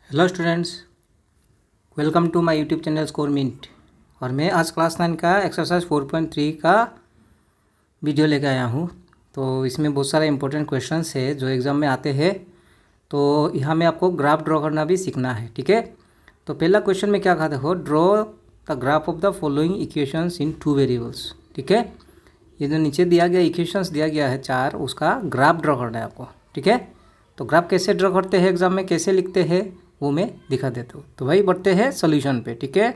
Hello students, welcome to my YouTube channel score minute. और मैं आज क्लास 9 का एक्सरसाइज 4.3 का वीडियो लेकर आया हूँ। तो इसमें बहुत सारे इंपॉर्टेंट क्वेश्चंस है जो एग्ज़ाम में आते हैं। तो यहाँ में आपको ग्राफ ड्रॉ करना भी सीखना है, ठीक है। तो पहला क्वेश्चन में क्या कहा देखो, draw the graph of the following equations in 2 variables, ठीक है। ये जो नीचे दिया गया इक्वेशंस दिया गया है 4, उसका ग्राफ ड्रॉ करना है आपको, ठीक है। तो ग्राफ कैसे ड्रॉ करते हैं, एग्जाम में कैसे लिखते हैं, वो मैं दिखा देता हूँ। तो भाई बढ़ते हैं सॉल्यूशन पे, ठीक है।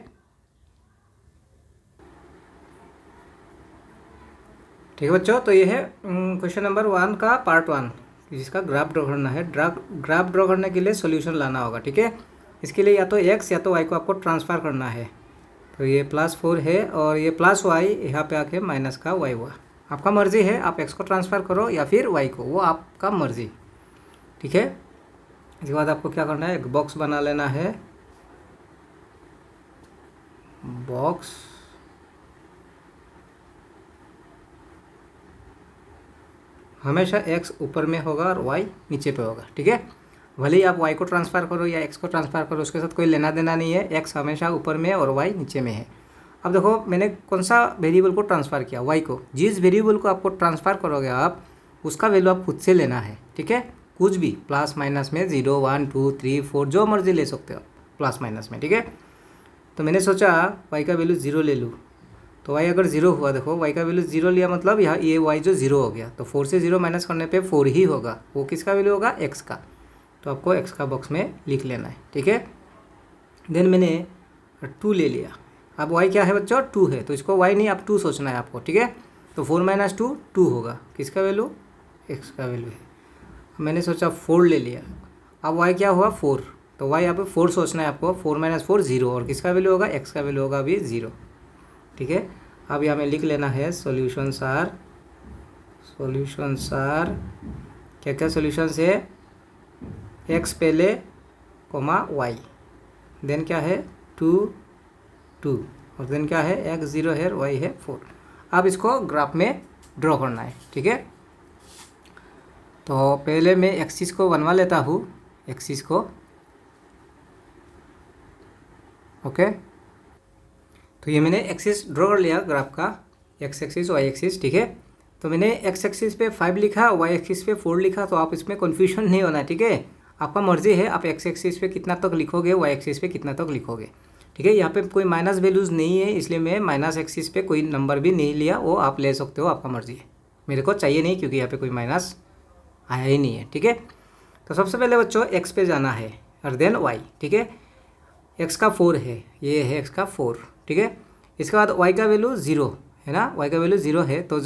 ठीक है बच्चों, तो ये है क्वेश्चन नंबर 1 का पार्ट 1, जिसका ग्राफ ड्रॉ करना है। ग्राफ ड्रॉ करने के लिए सॉल्यूशन लाना होगा, ठीक है। इसके लिए या तो एक्स या तो वाई को आपको ट्रांसफ़र करना है। तो ये +4 है और ये प्लस वाई यहाँ पे आके माइनस का वाई हुआ। आपका मर्जी है, आप एक्स को ट्रांसफ़र करो या फिर वाई को, वो आपका मर्जी, ठीक है। इसके बाद आपको क्या करना है, एक बॉक्स बना लेना है। बॉक्स हमेशा एक्स ऊपर में होगा और वाई नीचे पे होगा, ठीक है। भले ही आप वाई को ट्रांसफ़र करो या एक्स को ट्रांसफ़र करो, उसके साथ कोई लेना देना नहीं है। एक्स हमेशा ऊपर में और वाई नीचे में है। अब देखो, मैंने कौन सा वेरिएबल को ट्रांसफ़र किया, वाई को। जिस वेरिएबल को आपको ट्रांसफ़र करोगे आप, उसका वैल्यू आप खुद से लेना है, ठीक है। कुछ भी प्लस माइनस में 0, 1, 2, 3, 4 जो मर्जी ले सकते हो प्लस माइनस में, ठीक है। तो मैंने सोचा वाई का वैल्यू 0 ले लूँ। तो वाई अगर 0 हुआ, देखो वाई का वैल्यू 0 लिया मतलब यहाँ ये वाई जो 0 हो गया, तो 4 से 0 माइनस करने पे 4 ही होगा। वो किसका वैल्यू होगा, एक्स का। तो आपको एक्स का बॉक्स में लिख लेना है, ठीक है। देन मैंने 2 ले लिया। अब वाई क्या है बच्चों, 2 है, तो इसको वाई नहीं आप 2 सोचना है आपको, ठीक है। तो 4 - 2 2 होगा, किसका वैल्यू, एक्स का वैल्यू है। मैंने सोचा 4 ले लिया। अब वाई क्या हुआ, 4, तो वाई यहाँ पे 4 सोचना है आपको। 4 - 4 0, और किसका वैल्यू होगा, एक्स का वैल्यू होगा अभी 0, ठीक है। अब यहाँ में लिख लेना है सॉल्यूशंस आर क्या क्या सॉल्यूशंस है, एक्स पहले कोमा वाई, देन क्या है 2 2, और देन क्या है, एक्स 0 है और वाई है 4। अब इसको ग्राफ में ड्रॉ करना है, ठीक है। तो पहले मैं एक्सिस को बनवा लेता हूँ, एक्सिस को, ओके। तो ये मैंने एक्सिस ड्रॉ कर लिया ग्राफ का, एक्स एक्सिस वाई एक्सिस, ठीक है। तो मैंने एक्स एक्सिस पे 5 लिखा, वाई एक्सिस पे 4 लिखा। तो आप इसमें कन्फ्यूजन नहीं होना, ठीक है। आपका मर्जी है, आप एक्स एक्सिस पे कितना तक लिखोगे, वाई एक्सिस पे कितना तक लिखोगे, ठीक है। यहाँ पे कोई माइनस वैल्यूज़ नहीं है, इसलिए मैं माइनस एक्सिस पे कोई नंबर भी नहीं लिया। वो आप ले सकते हो, आपका मर्जी है। मेरे को चाहिए नहीं, क्योंकि यहाँ पे कोई माइनस आया ही नहीं है, ठीक है। तो सबसे पहले बच्चों एक्स पे जाना है और देन वाई, ठीक है। एक्स का 4 है, ये है एक्स का 4, ठीक है। इसके बाद वाई का वैल्यू 0 है ना, वाई का वैल्यू 0 है। तो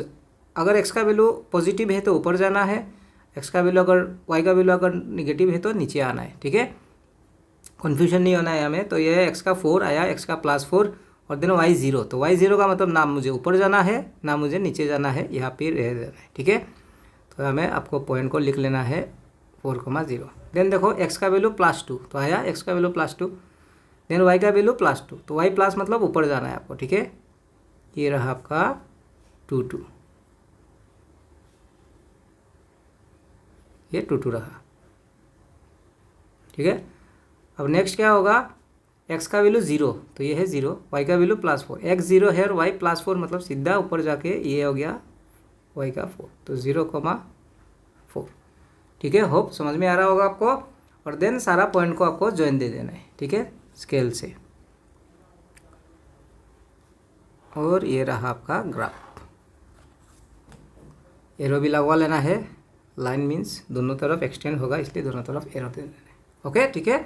अगर एक्स का वैल्यू पॉजिटिव है तो ऊपर जाना है, एक्स का वैल्यू अगर वाई का वैल्यू अगर निगेटिव है तो नीचे आना है, ठीक है। कन्फ्यूजन नहीं होना है हमें। तो ये एक्स का 4 आया, एक्स का +4, और देन वाई 0। तो वाई 0 का मतलब ना मुझे ऊपर जाना है ना मुझे नीचे जाना है, यहाँ पे रह जाना है, ठीक है। तो हमें आपको पॉइंट को लिख लेना है 4,0। देन देखो एक्स का वैल्यू +2, तो आया एक्स का वैल्यू +2। देन वाई का वैल्यू +2, तो वाई प्लस मतलब ऊपर जाना है आपको, ठीक है। ये रहा आपका 2 2, ये 2 2 रहा, ठीक है। अब नेक्स्ट क्या होगा, एक्स का वैल्यू 0, तो ये है 0, वाई का वैल्यू +4, एक्स 0 है और वाई +4, मतलब सीधा ऊपर जाके ये हो गया वाई का 4, तो 0,4, ठीक है। होप समझ में आ रहा होगा आपको। और देन सारा पॉइंट को आपको ज्वाइन दे देना है, ठीक है, स्केल से। और ये रहा आपका ग्राफ। एरो भी लगवा लेना है, लाइन मीन्स दोनों तरफ एक्सटेंड होगा, इसलिए दोनों तरफ एरो दे देना है, ओके, ठीक है।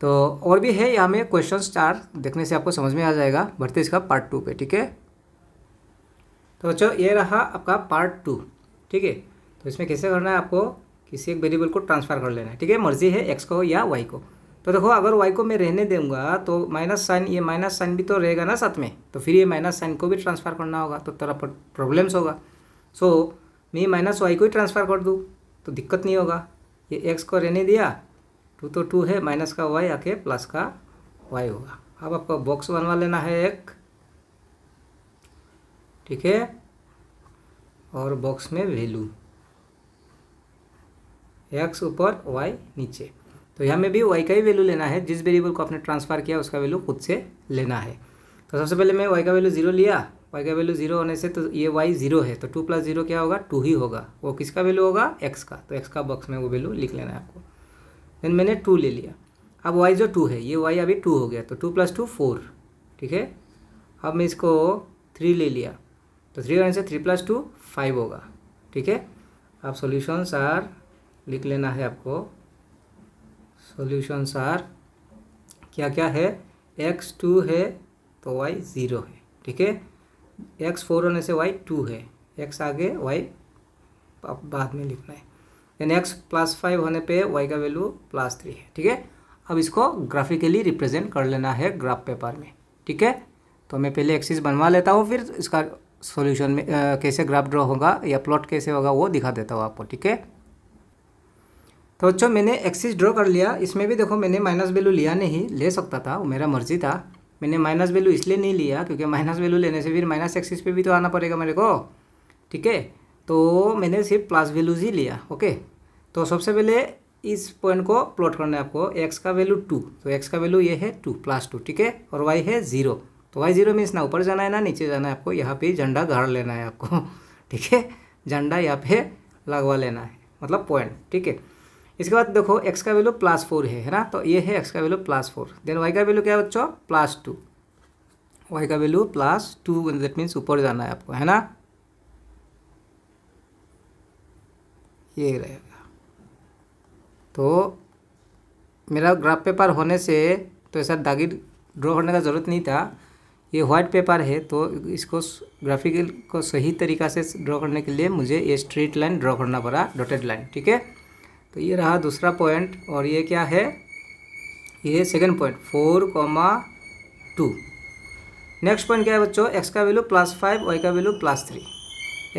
तो और भी है यहाँ में क्वेश्चंस 4, देखने से आपको समझ में आ जाएगा। बढ़ते इसका पार्ट 2 पे, ठीक है। तो बच्चों ये रहा आपका पार्ट 2, ठीक है। तो इसमें कैसे करना है, आपको किसी एक वेरिएबल को ट्रांसफ़र कर लेना है, ठीक है। मर्जी है एक्स को या वाई को। तो देखो अगर वाई को मैं रहने दूंगा तो माइनस साइन, ये माइनस साइन भी तो रहेगा ना साथ में, तो फिर ये माइनस साइन को भी ट्रांसफ़र करना होगा, तो थोड़ा प्रॉब्लम्स होगा। सो मैं माइनस वाई को ही ट्रांसफ़र कर दूँ तो दिक्कत नहीं होगा। ये एक्स को रहने दिया, 2 तो 2 है, माइनस का वाई आके प्लस का वाई होगा। अब आपको बॉक्स बनवा लेना है एक, ठीक है। और बॉक्स में वैल्यू एक्स ऊपर वाई नीचे। तो यहाँ में भी y का ही वैल्यू लेना है, जिस वेरिएबल को आपने ट्रांसफ़र किया उसका वैल्यू खुद से लेना है। तो सबसे पहले मैं y का वैल्यू 0 लिया, y का वैल्यू 0 होने से तो ये y 0 है, तो 2 + 0 क्या होगा, 2 ही होगा। वो किसका वैल्यू होगा, x का, तो x का बॉक्स में वो वैल्यू लिख लेना है आपको। देन मैंने 2 ले लिया। अब y जो 2 है, ये y अभी 2 हो गया, तो 2 + 2 4, ठीक है। अब मैं इसको 3 ले लिया, तो 3 होने से 3 + 2 5 होगा, ठीक है। अब सॉल्यूशंस आर लिख लेना है आपको। सॉल्यूशंस आर क्या क्या है, x 2 है तो y 0 है, ठीक है। x 4 होने से y 2 है, x आगे y बाद में लिखना है। देन x + 5 होने पे y का वैल्यू +3 है, ठीक है। अब इसको ग्राफिकली रिप्रेजेंट कर लेना है ग्राफ पेपर में, ठीक है। तो मैं पहले एक्सिस बनवा लेता हूँ, फिर इसका सॉल्यूशन में कैसे ग्राफ ड्रॉ होगा या प्लॉट कैसे होगा वो दिखा देता हूँ आपको, ठीक है। तो बच्चों मैंने एक्सिस ड्रॉ कर लिया। इसमें भी देखो मैंने माइनस वैल्यू लिया नहीं, ले सकता था, वो मेरा मर्जी था। मैंने माइनस वैल्यू इसलिए नहीं लिया क्योंकि माइनस वैल्यू लेने से फिर माइनस एक्सिस पे भी तो आना पड़ेगा मेरे को, ठीक है। तो मैंने सिर्फ प्लस वैल्यूज ही लिया, ओके। तो सबसे पहले इस पॉइंट को प्लॉट करना है आपको। एक्स का वैल्यू 2, तो एक्स का वैल्यू ये है 2 + 2, ठीक है। और वाई है 0, तो वाई 0 मीन्स ना ऊपर जाना है ना नीचे जाना है आपको, यहाँ पे झंडा गाड़ लेना है आपको, ठीक है। झंडा यहाँ पे लगवा लेना है, मतलब पॉइंट, ठीक है। इसके बाद देखो x का वैल्यू +4 है ना, तो ये है x का वैल्यू +4। देन y का वैल्यू क्या है बच्चों, +2। y का वैल्यू +2, दैट मीन्स ऊपर जाना है आपको, है ना, ये रहेगा। तो मेरा ग्राफ पेपर होने से तो ऐसा दागी ड्रॉ करने का ज़रूरत नहीं था। ये वाइट पेपर है, तो इसको ग्राफिकल को सही तरीक़ा से ड्रॉ करने के लिए मुझे ये स्ट्रेट लाइन ड्रॉ करना पड़ा, डॉटेड लाइन, ठीक है। तो ये रहा दूसरा पॉइंट, और ये क्या है, ये सेकंड पॉइंट 4,2। नेक्स्ट पॉइंट क्या है बच्चों, x का वैल्यू +5, y का वैल्यू +3।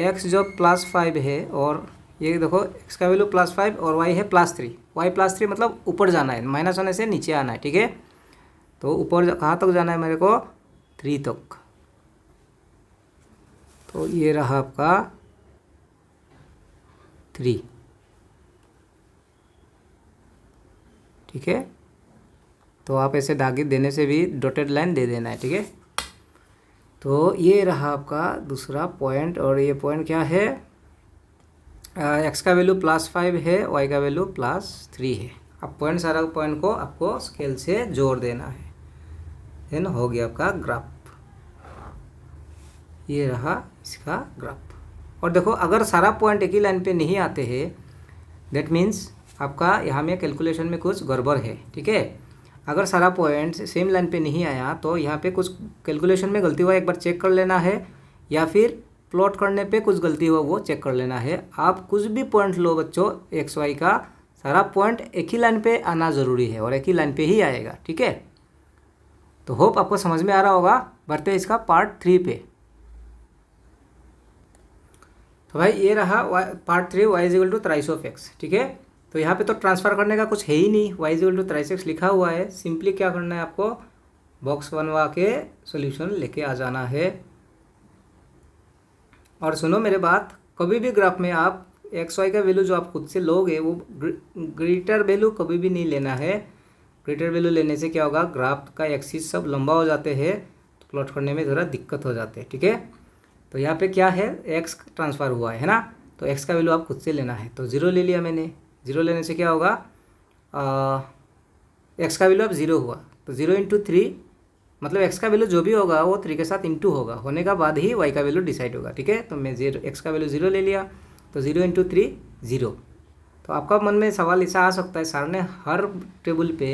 x जो +5 है, और ये देखो x का वैल्यू +5 और y है +3। y +3 मतलब ऊपर जाना है, माइनस होने से नीचे आना है, ठीक है। तो ऊपर कहाँ तक जाना है मेरे को, 3 तक। तो ये रहा आपका 3, ठीक है। तो आप ऐसे दागी देने से भी डॉटेड लाइन दे देना है, ठीक है। तो ये रहा आपका दूसरा पॉइंट, और ये पॉइंट क्या है, x का वैल्यू +5 है, y का वैल्यू +3 है। अब पॉइंट सारा पॉइंट को आपको स्केल से जोड़ देना है ना, हो गया आपका ग्राफ। ये रहा इसका ग्राफ। और देखो अगर सारा पॉइंट एक ही लाइन पे नहीं आते हैं, दैट मीन्स आपका यहाँ में कैलकुलेशन में कुछ गड़बड़ है, ठीक है। अगर सारा पॉइंट सेम लाइन पे नहीं आया तो यहाँ पे कुछ कैलकुलेशन में गलती हुआ एक बार चेक कर लेना है, या फिर प्लॉट करने पे कुछ गलती हुआ वो चेक कर लेना है। आप कुछ भी पॉइंट लो बच्चों एक्स वाई का, सारा पॉइंट एक ही लाइन पे आना ज़रूरी है और एक ही लाइन पे ही आएगा, ठीक है। तो होप आपको समझ में आ रहा होगा। बढ़ते हैं इसका पार्ट 3 पे। तो भाई ये रहा part 3, y = thrice of x, ठीक है। तो यहाँ पे तो ट्रांसफ़र करने का कुछ है ही नहीं, y = thrice x लिखा हुआ है। सिंपली क्या करना है आपको, बॉक्स बनवा के सॉल्यूशन लेके आ जाना है। और सुनो मेरे बात, कभी भी ग्राफ में आप एक्स वाई का वैल्यू जो आप खुद से लोगे वो ग्रेटर वैल्यू कभी भी नहीं लेना है। ग्रेटर वैल्यू लेने से क्या होगा, ग्राफ का एक्सिस सब लंबा हो जाते हैं, तो प्लॉट करने में थोड़ा दिक्कत हो जाते हैं, ठीक है। तो यहाँ पे क्या है, एक्स ट्रांसफ़र हुआ है ना, तो एक्स का वैल्यू आप खुद से लेना है। तो 0 ले लिया मैंने, 0 लेने से क्या होगा, एक्स का वैल्यू अब 0 हुआ, तो 0 × 3 मतलब x का वैल्यू जो भी होगा वो 3 के साथ इंटू होगा, होने का बाद ही y का वैल्यू डिसाइड होगा, ठीक है। तो मैं x का वैल्यू 0 ले लिया, तो 0 × 3 0। तो आपका मन में सवाल ऐसा आ सकता है, सर ने हर टेबल पे,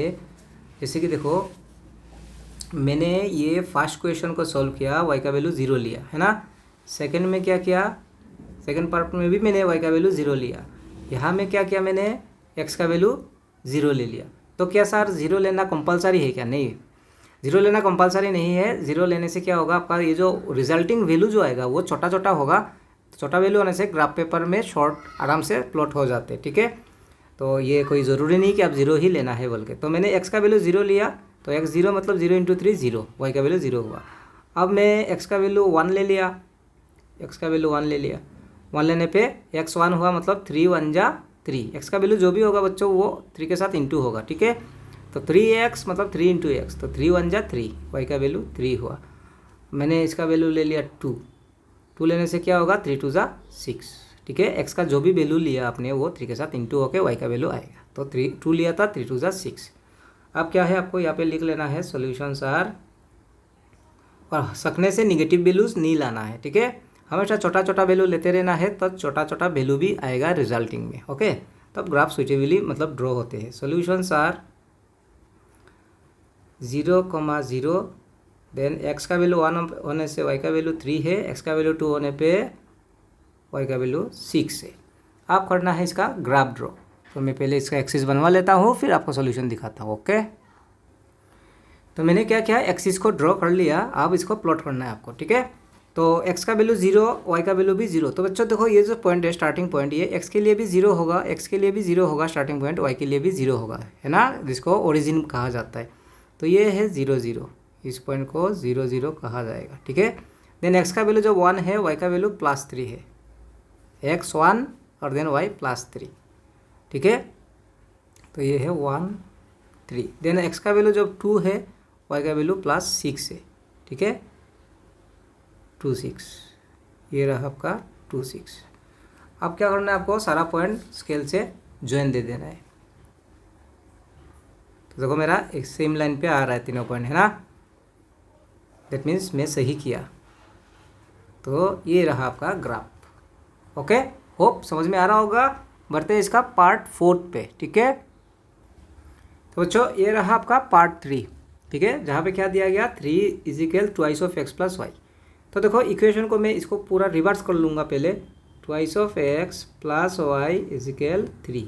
जैसे कि देखो मैंने ये फर्स्ट क्वेश्चन को सॉल्व किया, y का वैल्यू 0 लिया है ना। सेकंड में क्या किया, सेकंड पार्ट में भी मैंने y का वैल्यू 0 लिया। यहाँ में क्या किया मैंने, x का वैल्यू 0 ले लिया। तो क्या सर 0 लेना कंपलसरी है क्या, नहीं, 0 लेना कंपलसरी नहीं है। 0 लेने से क्या होगा, आपका ये जो रिजल्टिंग वैल्यू जो आएगा वो छोटा छोटा होगा। तो छोटा वैल्यू होने से ग्राफ पेपर में शॉर्ट आराम से प्लॉट हो जाते हैं, ठीक है। तो ये कोई ज़रूरी नहीं कि आप 0 ही लेना है बोल के। तो मैंने x का वैल्यू 0 लिया, तो x 0 मतलब 0 × 3 0, y का वैल्यू 0 हुआ। अब मैं x का वैल्यू 1 ले लिया, x का वैल्यू 1 ले लिया। 1 लेने पे x 1 हुआ, मतलब 3 × 1 = 3, एक्स का वैल्यू जो भी होगा बच्चों वो 3 के साथ इंटू होगा, ठीक है। तो 3x मतलब 3 इंटू एक्स, तो 3 1 जा 3, वाई का वैल्यू 3 हुआ। मैंने इसका वैल्यू ले लिया 2 लेने से क्या होगा 3 2 जा 6, ठीक है। एक्स का जो भी वैल्यू लिया आपने वो 3 के साथ इंटू होकर वाई का वैल्यू आएगा। तो 2 लिया था, 3 2 जा 6। अब क्या है आपको यहाँ पे लिख लेना है सॉल्यूशंस आर, और सकने से निगेटिव वैल्यूज नहीं लाना है, ठीक है। हमेशा छोटा छोटा वैल्यू लेते रहना है, तो छोटा छोटा वैल्यू भी आएगा रिजल्टिंग में, ओके। तब ग्राफ सुइटेबली मतलब ड्रॉ होते हैं। सॉल्यूशंस आर 0,0, देन एक्स का वैल्यू 1 होने से वाई का वैल्यू 3 है, एक्स का वैल्यू 2 होने पे वाई का वैल्यू 6 है। आप करना है इसका ग्राफ ड्रॉ। तो मैं पहले इसका एक्सिस बनवा लेता हूँ, फिर आपको सॉल्यूशन दिखाता हूँ, ओके। तो मैंने क्या किया, एक्सिस को ड्रॉ कर लिया, अब इसको प्लॉट करना है आपको, ठीक है। तो एक्स का वैल्यू 0, वाई का वैल्यू भी 0। तो बच्चों देखो ये जो पॉइंट है स्टार्टिंग पॉइंट, ये एक्स के लिए भी 0 होगा, एक्स के लिए भी 0 होगा स्टार्टिंग पॉइंट, वाई के लिए भी 0 होगा, है ना, जिसको ओरिजिन कहा जाता है। तो ये है 0 0, इस पॉइंट को 0 0 कहा जाएगा, ठीक है। देन एक्स का वैल्यू जो 1 है, वाई का वैल्यू +3 है, एक्स 1 और देन वाई +3, ठीक है। तो ये है 1 3। देन एक्स का वैल्यू जब 2 है, वाई का वैल्यू +6 है, ठीक है, 2 6। ये रहा आपका 2 6। अब क्या करना है आपको, सारा पॉइंट स्केल से ज्वाइन दे देना है। तो देखो मेरा एक सेम लाइन पे आ रहा है तीनों पॉइंट, है ना, दैट मीन्स मैं सही किया। तो ये रहा आपका ग्राफ, ओके। होप समझ में आ रहा होगा। बढ़ते हैं इसका पार्ट 4 पे, ठीक है। तो बच्चों ये रहा आपका पार्ट 3, ठीक है, जहाँ पे क्या दिया गया 3 = 2 of x + y। तो देखो इक्वेशन को मैं इसको पूरा रिवर्स कर लूँगा पहले, 2 of x + y = 3।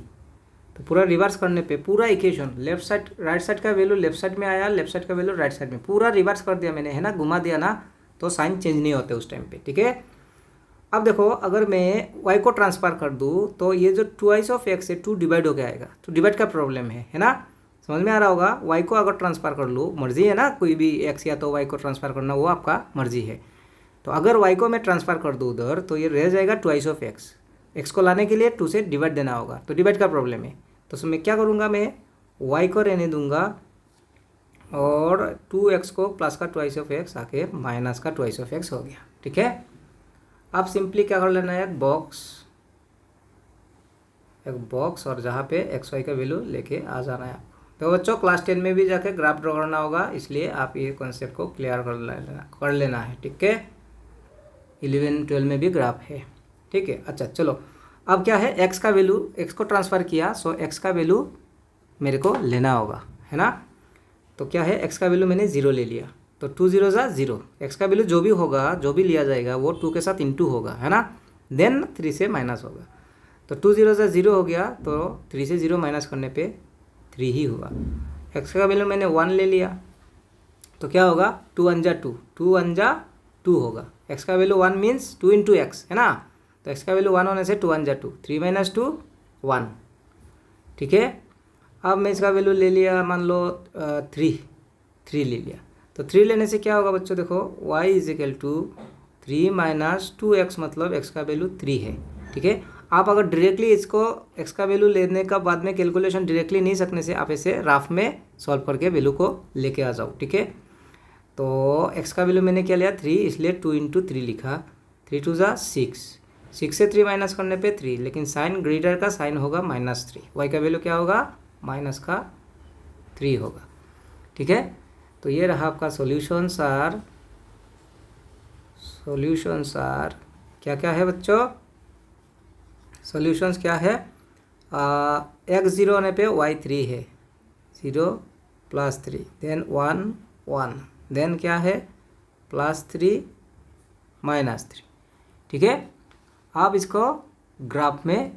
तो पूरा रिवर्स करने पे पूरा equation left side right side का वैल्यू लेफ्ट साइड में आया, लेफ्ट साइड का वैल्यू राइट साइड में, पूरा रिवर्स कर दिया मैंने, है ना, घुमा दिया ना, तो साइन चेंज नहीं होते उस टाइम पे, ठीक है। अब देखो अगर मैं y को ट्रांसफर कर दूँ तो ये जो 2 of x है 2 डिवाइड हो गया आएगा, तो डिवाइड का प्रॉब्लम है ना, समझ में आ रहा होगा। y को अगर ट्रांसफ़र कर लो, मर्जी है ना, कोई भी x या तो y को ट्रांसफ़र करना वो आपका मर्जी है। तो अगर y को मैं ट्रांसफ़र कर दूँ उधर, तो ये रह जाएगा 2 of x। x को लाने के लिए 2 से डिवाइड देना होगा, तो डिवाइड का प्रॉब्लम है। तो मैं क्या करूँगा, मैं y को रहने दूँगा और 2x को प्लस का 2 of x आके माइनस का 2 of x हो गया, ठीक है। अब सिंपली क्या कर लेना है, एक बॉक्स और जहाँ पे एक्स वाई का वैल्यू लेके आ जाना है आपको। तो बच्चों क्लास 10 में भी जाके ग्राफ ड्रॉ करना होगा, इसलिए आप ये कॉन्सेप्ट को क्लियर कर लेना है, ठीक है। 11 12 में भी ग्राफ है, ठीक है। अच्छा चलो, अब क्या है, एक्स का वैल्यू, एक्स को ट्रांसफ़र किया, सो एक्स का वैल्यू मेरे को लेना होगा, है ना। तो क्या है, एक्स का वैल्यू मैंने 0 ले लिया, तो 2 0 जा 0। एक्स का वैल्यू जो भी होगा, जो भी लिया जाएगा वो 2 के साथ इंटू होगा, है ना, देन 3 से माइनस होगा। तो 2 0 जा 0 हो गया, तो 3 से 0 माइनस करने पे 3 ही हुआ। एक्स का वैल्यू मैंने 1 ले लिया, तो क्या होगा, 2 1 जा 2, 2 1 जा 2 होगा। एक्स का वैल्यू 1 मीन्स 2 इंटू एक्स, है ना। तो एक्स का वैल्यू 1 होने से 2 1 जा 2, 3 - 2 1, ठीक है। अब मैं इसका वैल्यू ले लिया, मान लो 3 ले लिया। तो 3 लेने से क्या होगा बच्चों, देखो y = 3 - 2x, मतलब x का वैल्यू 3 है, ठीक है। आप अगर डायरेक्टली इसको x का वैल्यू लेने का बाद में कैलकुलेशन डायरेक्टली नहीं सकने से आप इसे राफ में सॉल्व करके वैल्यू को लेके आ जाओ, ठीक है। तो x का वैल्यू मैंने क्या लिया 3, इसलिए 2 × 3 लिखा, 3 2 जा 6, 6 से 3 माइनस करने पे 3, लेकिन साइन ग्रेटर का साइन होगा -3, y का वैल्यू क्या होगा -3 होगा, ठीक है। तो ये रहा आपका सॉल्यूशंस आर क्या क्या है बच्चों, सॉल्यूशंस क्या है, x 0 होने पे y 3 है, 0 + 3, देन 1 1, देन क्या है +3 -3, ठीक है। आप इसको ग्राफ में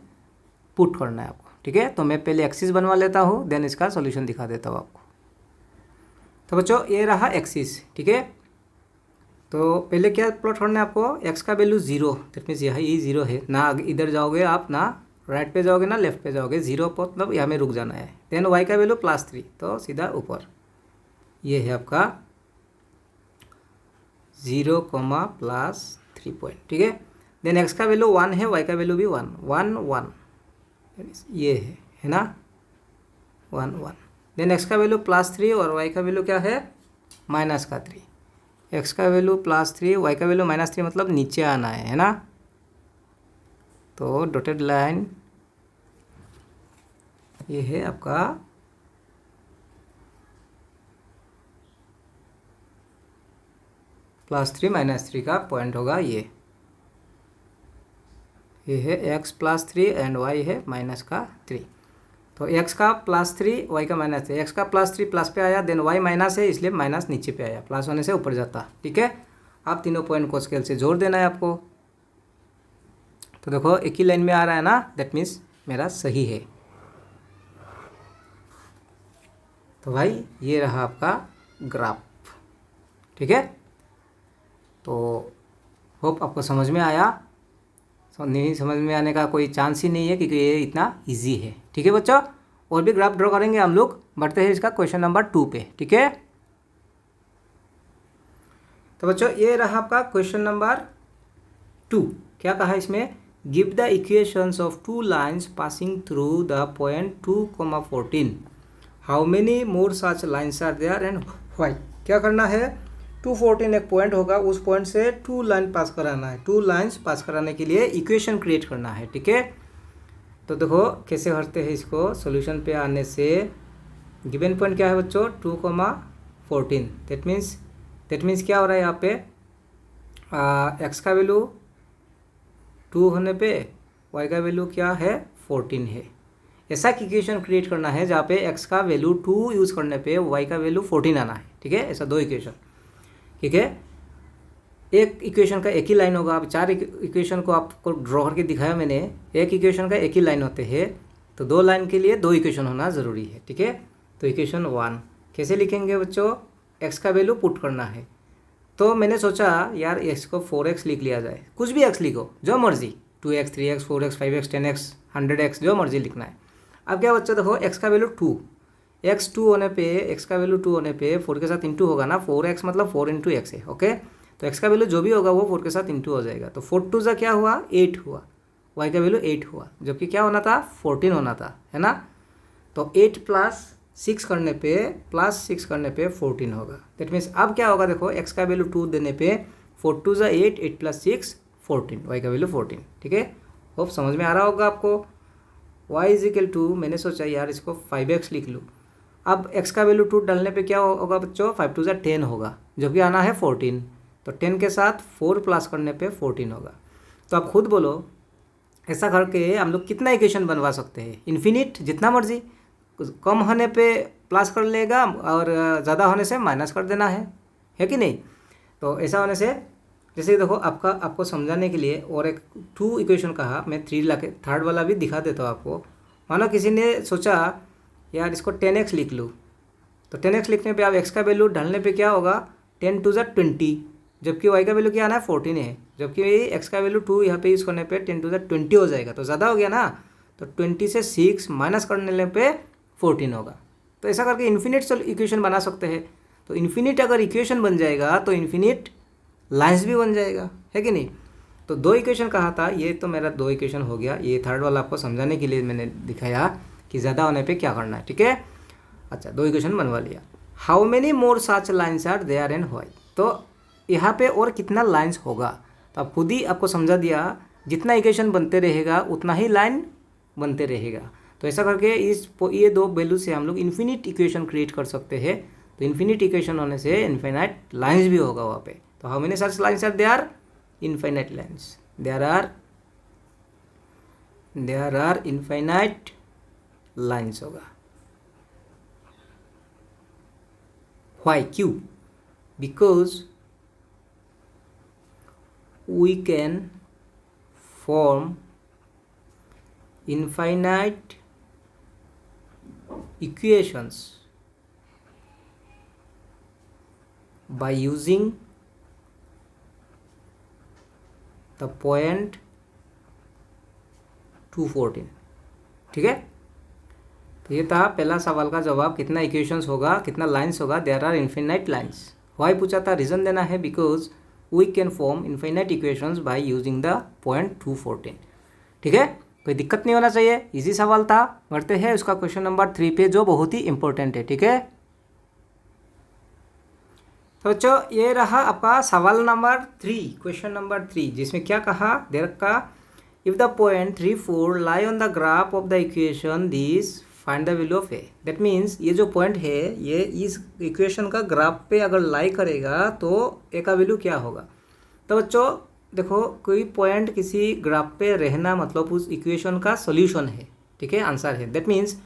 पुट करना है आपको, ठीक है। तो मैं पहले एक्सिस बनवा लेता हूँ, देन इसका सॉल्यूशन दिखा देता हूँ आपको। तो बच्चों ये रहा एक्सिस, ठीक है। तो पहले क्या प्लॉट करना है आपको, एक्स का वैल्यू 0, दैट मीन्स यहाँ ये 0 है ना, इधर जाओगे आप ना राइट पे जाओगे ना लेफ्ट पे जाओगे, 0 मतलब यहाँ में रुक जाना है। देन वाई का वैल्यू +3, तो सीधा ऊपर, ये है आपका 0, +3 पॉइंट, ठीक है। देन एक्स का वैल्यू 1 है, वाई का वैल्यू भी 1 1 1, ये है ना 1 1। देन x का वैल्यू +3 और y का वैल्यू क्या है -3। x का वैल्यू +3, y का वैल्यू -3 मतलब नीचे आना है ना। तो डॉटेड लाइन ये है आपका +3 -3 का पॉइंट होगा। ये है x +3 एंड y है -3। तो x का +3 y का -3, x का +3 प्लस पे आया, देन y माइनस है इसलिए माइनस नीचे पे आया, प्लस होने से ऊपर जाता। ठीक है, आप तीनों पॉइंट को स्केल से जोड़ देना है आपको। तो देखो एक ही लाइन में आ रहा है ना, दैट मीन्स मेरा सही है। तो भाई ये रहा आपका ग्राफ। ठीक है, तो होप आपको समझ में आया। नहीं समझ में आने का कोई चांस ही नहीं है क्योंकि ये इतना इजी है। ठीक है बच्चों, और भी ग्राफ ड्रॉ करेंगे हम लोग। बढ़ते हैं इसका क्वेश्चन नंबर 2 पे। ठीक है, तो बच्चों ये रहा आपका क्वेश्चन नंबर 2। क्या कहा इसमें, give the equations of 2 lines passing through the point 2,14। How many more such lines are there and why. क्या करना है, 214 एक पॉइंट होगा, उस पॉइंट से 2 लाइन पास कराना है। 2 लाइन्स पास कराने के लिए इक्वेशन क्रिएट करना है। ठीक है, तो देखो कैसे करते हैं इसको। सॉल्यूशन पे आने से गिवन पॉइंट क्या है बच्चों 2,14। दैट मीन्स क्या हो रहा है यहाँ पे, एक्स का वैल्यू 2 होने पे वाई का वैल्यू क्या है 14 है। ऐसा इक्वेशन क्रिएट करना है जहाँ पे एक्स का वैल्यू 2 यूज़ करने पे वाई का वैल्यू 14 आना है। ठीक है, ऐसा 2 इक्वेशन। ठीक है, एक इक्वेशन का एक ही लाइन होगा। अब 4 इक्वेशन को आपको ड्रॉ करके दिखाया मैंने। एक इक्वेशन का एक ही लाइन होते हैं, तो 2 लाइन के लिए 2 इक्वेशन होना ज़रूरी है। ठीक है, तो इक्वेशन 1 कैसे लिखेंगे बच्चों, एक्स का वैल्यू पुट करना है। तो मैंने सोचा यार एक्स को 4x लिख लिया जाए। कुछ भी x लिखो, जो मर्जी, 2x 3x 4x 5x 10x 100x जो मर्जी लिखना है। अब क्या बच्चों देखो, x का वैल्यू 2, x 2 होने पे, x का वैल्यू 2 होने पे 4 के साथ इंटू होगा ना। 4x मतलब 4 × x है। ओके, तो x का वैल्यू जो भी होगा वो 4 के साथ इंटू हो जाएगा। तो 4 2 क्या हुआ 8 हुआ, y का वैल्यू 8 हुआ, जबकि क्या होना था 14 होना था, है ना। तो 8 + 6 करने पे, +6 करने पे 14 होगा। दैट मीन्स अब क्या होगा देखो, x का वैल्यू 2 देने पे 4 2 8, 8 + 6 14, y का वैल्यू 14। ठीक है, होप समझ में आ रहा होगा आपको। y = मैंने सोचा यार इसको 5x लिख लूँ। अब x का वैल्यू 2 डालने पे क्या होगा बच्चों, 5 2 10 होगा, जो कि आना है 14। तो 10 के साथ 4 प्लस करने पे 14 होगा। तो आप खुद बोलो, ऐसा करके हम लोग कितना इक्वेशन बनवा सकते हैं, इन्फिनिट, जितना मर्जी। कम होने पे प्लस कर लेगा और ज़्यादा होने से माइनस कर देना है कि नहीं। तो ऐसा होने से जैसे देखो आपको समझाने के लिए और एक 2 इक्वेशन कहा, मैं 3 ला के थर्ड वाला भी दिखा देता हूँ आपको। मानो किसी ने सोचा यार इसको 10x लिख लूँ, तो 10x लिखने पे आप x का वैल्यू डालने पे क्या होगा 10 2 20, जबकि y का वैल्यू क्या आना है 14 है, जबकि x का वैल्यू 2 यहाँ पे यूज़ करने पे 10 2 20 हो जाएगा, तो ज़्यादा हो गया ना। तो 20 से 6 माइनस करने पे 14 होगा। तो ऐसा करके इन्फिनिट इक्वेशन बना सकते हैं। तो इन्फिनिट अगर इक्वेशन बन जाएगा तो इन्फिनिट लाइन्स भी बन जाएगा, है कि नहीं। तो 2 इक्वेशन कहा था, ये तो मेरा 2 इक्वेशन हो गया। ये थर्ड वाला आपको समझाने के लिए मैंने दिखाया कि ज़्यादा होने पे क्या करना है। ठीक है, अच्छा 2 इक्वेशन बनवा लिया। How many more such lines are there and why. तो यहाँ पे और कितना लाइन्स होगा, तो आप खुद ही आपको समझा दिया, जितना इक्वेशन बनते रहेगा उतना ही लाइन बनते रहेगा। तो ऐसा करके ये 2 वैल्यू से हम लोग इन्फिनिट इक्वेशन क्रिएट कर सकते हैं। तो इन्फिनिट इक्वेशन होने से इन्फिनाइट लाइन्स भी होगा वहाँ पे। तो how many such lines are there, infinite lines, there are infinite lines होगा। व्हाई, क्यों, because we can form infinite equations by using the point 214। ठीक है, तो ये था पहला सवाल का जवाब, कितना इक्वेशंस होगा, कितना लाइन्स होगा, there are infinite lines. Why पूछा था, रीज़न देना है, because we can form infinite equations by using the point 214। ठीक है, कोई दिक्कत नहीं होना चाहिए, इजी सवाल था। बढ़ते हैं उसका क्वेश्चन नंबर 3 पे जो बहुत ही इंपॉर्टेंट है, ठीक है। तो बच्चों ये रहा आपका सवाल नंबर 3, क्वेश्चन नंबर 3, जिसमें क्या कहा दे रखा, if the point 3, 4 lie on the graph of the equation this find the value of A. That means ये जो पॉइंट है ये इस इक्वेशन का ग्राफ पे अगर लाई करेगा तो ए का वैल्यू क्या होगा। तो बच्चों देखो, कोई पॉइंट किसी ग्राफ पे रहना मतलब उस इक्वेशन का सॉल्यूशन है, ठीक है, आंसर है। दैट मीन्स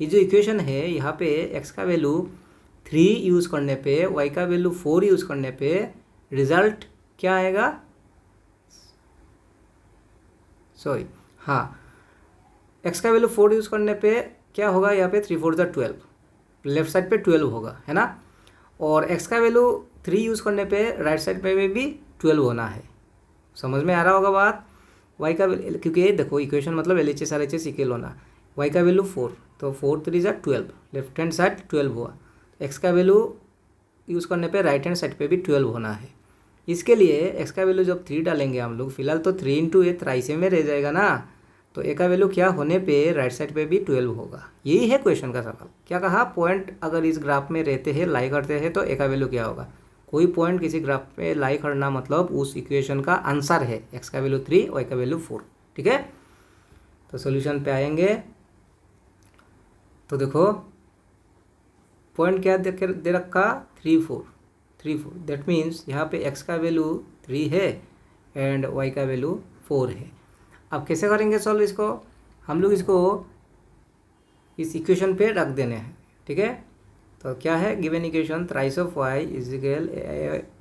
ये जो इक्वेशन है यहाँ पे एक्स का वैल्यू 3 यूज़ करने पे, वाई का वैल्यू 4 यूज़ करने पे रिजल्ट क्या आएगा, सॉरी हाँ, एक्स का वैल्यू 4 यूज़ करने पे क्या होगा, यहाँ पे 3 4 12, लेफ्ट साइड पे 12 होगा, है ना। और एक्स का वैल्यू 3 यूज़ करने पे राइट साइड पे भी 12 होना है। समझ में आ रहा होगा बात। वाई का, क्योंकि ये देखो इक्वेशन मतलब LHS RHS इक्वल होना, वाई का वैल्यू 4, तो 4 3 12, लेफ्ट हैंड साइड 12 हुआ। एक्स का वैल्यू यूज़ करने पे राइट हैंड साइड पे भी 12 होना है। इसके लिए एक्स का वैल्यू जब 3 डालेंगे हम लोग, फिलहाल तो 3 × 8 3 में रह जाएगा ना, तो ए का वैल्यू क्या होने पे राइट साइड पे भी 12 होगा। यही है क्वेश्चन का सवाल। क्या कहा, पॉइंट अगर इस ग्राफ में रहते हैं, लाई करते हैं, तो ए का वैल्यू क्या होगा। कोई पॉइंट किसी ग्राफ पे लाई करना मतलब उस इक्वेशन का आंसर है एक्स का वैल्यू 3, वाई का वैल्यू 4, ठीक है। तो सॉल्यूशन पे आएंगे तो देखो पॉइंट क्या दे रखा, 3 4 3 4। दैट मीन्स यहाँ पे एक्स का वैल्यू 3 है एंड वाई का वैल्यू 4 है। अब कैसे करेंगे सॉल्व इसको, हम लोग इसको इस इक्वेशन पे रख देने हैं, ठीक है। तो क्या है, given equation thrice of y is equal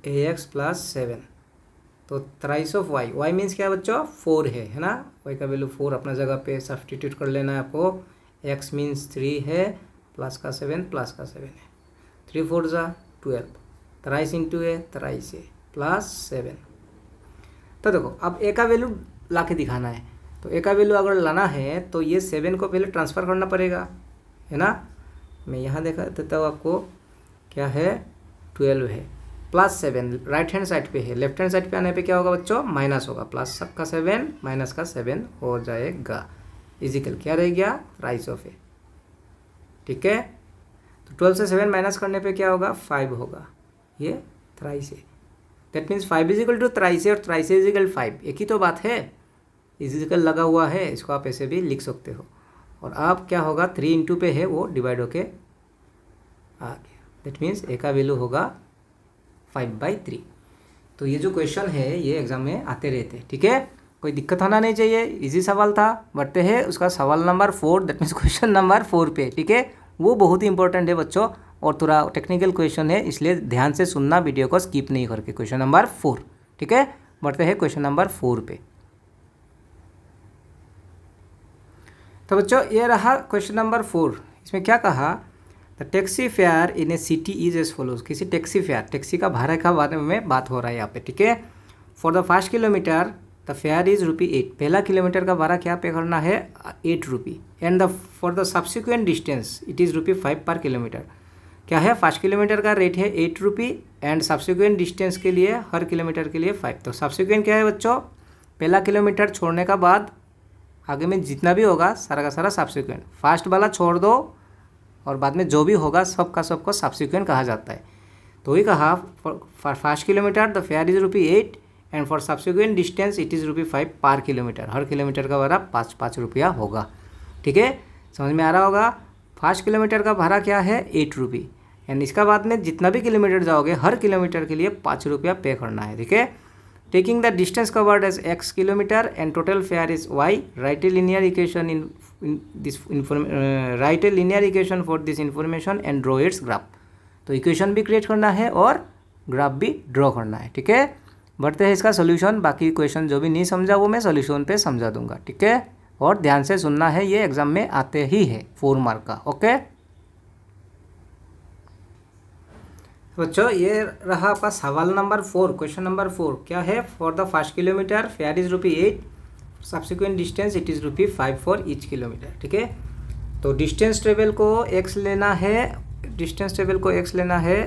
ax + 7। तो thrice of y, y means क्या बच्चों, 4 है ना। वाई का वैल्यू 4 अपना जगह पे सब्सटीट्यूट कर लेना है आपको। x मीन्स 3 है, प्लस का 7 है, 3 4 12, थ्राइस इंटू ए थ्राइस ए प्लस 7। तो देखो अब ए का वैल्यू ला के दिखाना है, तो ए का वैल्यू अगर लाना है तो ये 7 को पहले ट्रांसफ़र करना पड़ेगा, है ना। मैं यहाँ देखा देता हूँ आपको, क्या है 12 है, प्लस 7 राइट हैंड साइड पे है, लेफ्ट हैंड साइड पे आने पे क्या होगा बच्चों, माइनस होगा, प्लस का 7 माइनस का 7 हो जाएगा, इजिकल क्या रह गया, राइस ऑफ ए, ठीक है। तो 12 से 7 माइनस करने पे क्या होगा, 5 होगा, ये थ्राइस है। That means 5 is equal to thrice है और थ्राइस इज इक्वल 5, एक ही तो बात है, इजिकल लगा हुआ है, इसको आप ऐसे भी लिख सकते हो। और अब क्या होगा, 3 इंटू पे है वो डिवाइड होके आ गया। दैट मीन्स ए का वैल्यू होगा 5/3। तो ये जो क्वेश्चन है ये एग्जाम में आते रहते हैं, ठीक है, कोई दिक्कत होना नहीं चाहिए, इजी सवाल था। बढ़ते हैं उसका सवाल number 4, that means question number 4 पे, ठीक है। वो बहुत ही इंपॉर्टेंट है बच्चों और थोड़ा टेक्निकल क्वेश्चन है, इसलिए ध्यान से सुनना, वीडियो को स्किप नहीं करके। क्वेश्चन नंबर 4, ठीक है। बढ़ते हैं क्वेश्चन नंबर 4 पे। तो बच्चों ये रहा क्वेश्चन नंबर 4। इसमें क्या कहा, the taxi fare in a city is as follows. किसी टैक्सी फेयर, टैक्सी का भाड़ा का बारे में बात हो रहा है यहाँ पे, ठीक है। For the first kilometre the fair is ₹8। पहला किलोमीटर का भाड़ा क्या पे करना है, ₹8। And for the subsequent distance it is ₹5 पर किलोमीटर। क्या है, फर्स्ट किलोमीटर का रेट है ₹8 एंड सब्सिक्वेंट डिस्टेंस के लिए हर किलोमीटर के लिए 5। तो सब्सिक्वेंट क्या है बच्चों, पहला किलोमीटर छोड़ने का बाद आगे में जितना भी होगा सारा का सारा सब्सिक्वेंट, फास्ट वाला छोड़ दो और बाद में जो भी होगा सबका सबको सब्सिक्वेंट कहा जाता है। तो वही कहा, for first kilometre the fair is ₹8 and for subsequent distance it is ₹5 पर किलोमीटर। हर किलोमीटर का भाड़ा 5 रुपया होगा, ठीक है, समझ में आ रहा होगा। फर्स्ट किलोमीटर का भाड़ा क्या है, ₹8 एंड इसका बाद में जितना भी किलोमीटर जाओगे हर किलोमीटर के लिए 5 रुपया पे करना है, ठीक है। Taking the distance covered as x kilometer and total fare is y. Write a linear equation write a linear equation for this information and draw its graph. तो इक्वेशन भी क्रिएट करना है और ग्राफ भी ड्रॉ करना है, ठीक है। बढ़ते हैं इसका सोल्यूशन। बाकी क्वेश्चन जो भी नहीं समझा वो मैं सोल्यूशन पे समझा दूंगा, ठीक है। और ध्यान से सुनना है, ये एग्जाम में आते ही है 4 मार्क का, ओके। बच्चों ये रहा आपका सवाल नंबर 4, क्वेश्चन नंबर 4। क्या है, for the first kilometre fair is ₹8, subsequent distance it is ₹5 for each kilometre, ठीक है। तो डिस्टेंस ट्रेवल को x लेना है, डिस्टेंस ट्रेवल को x लेना है,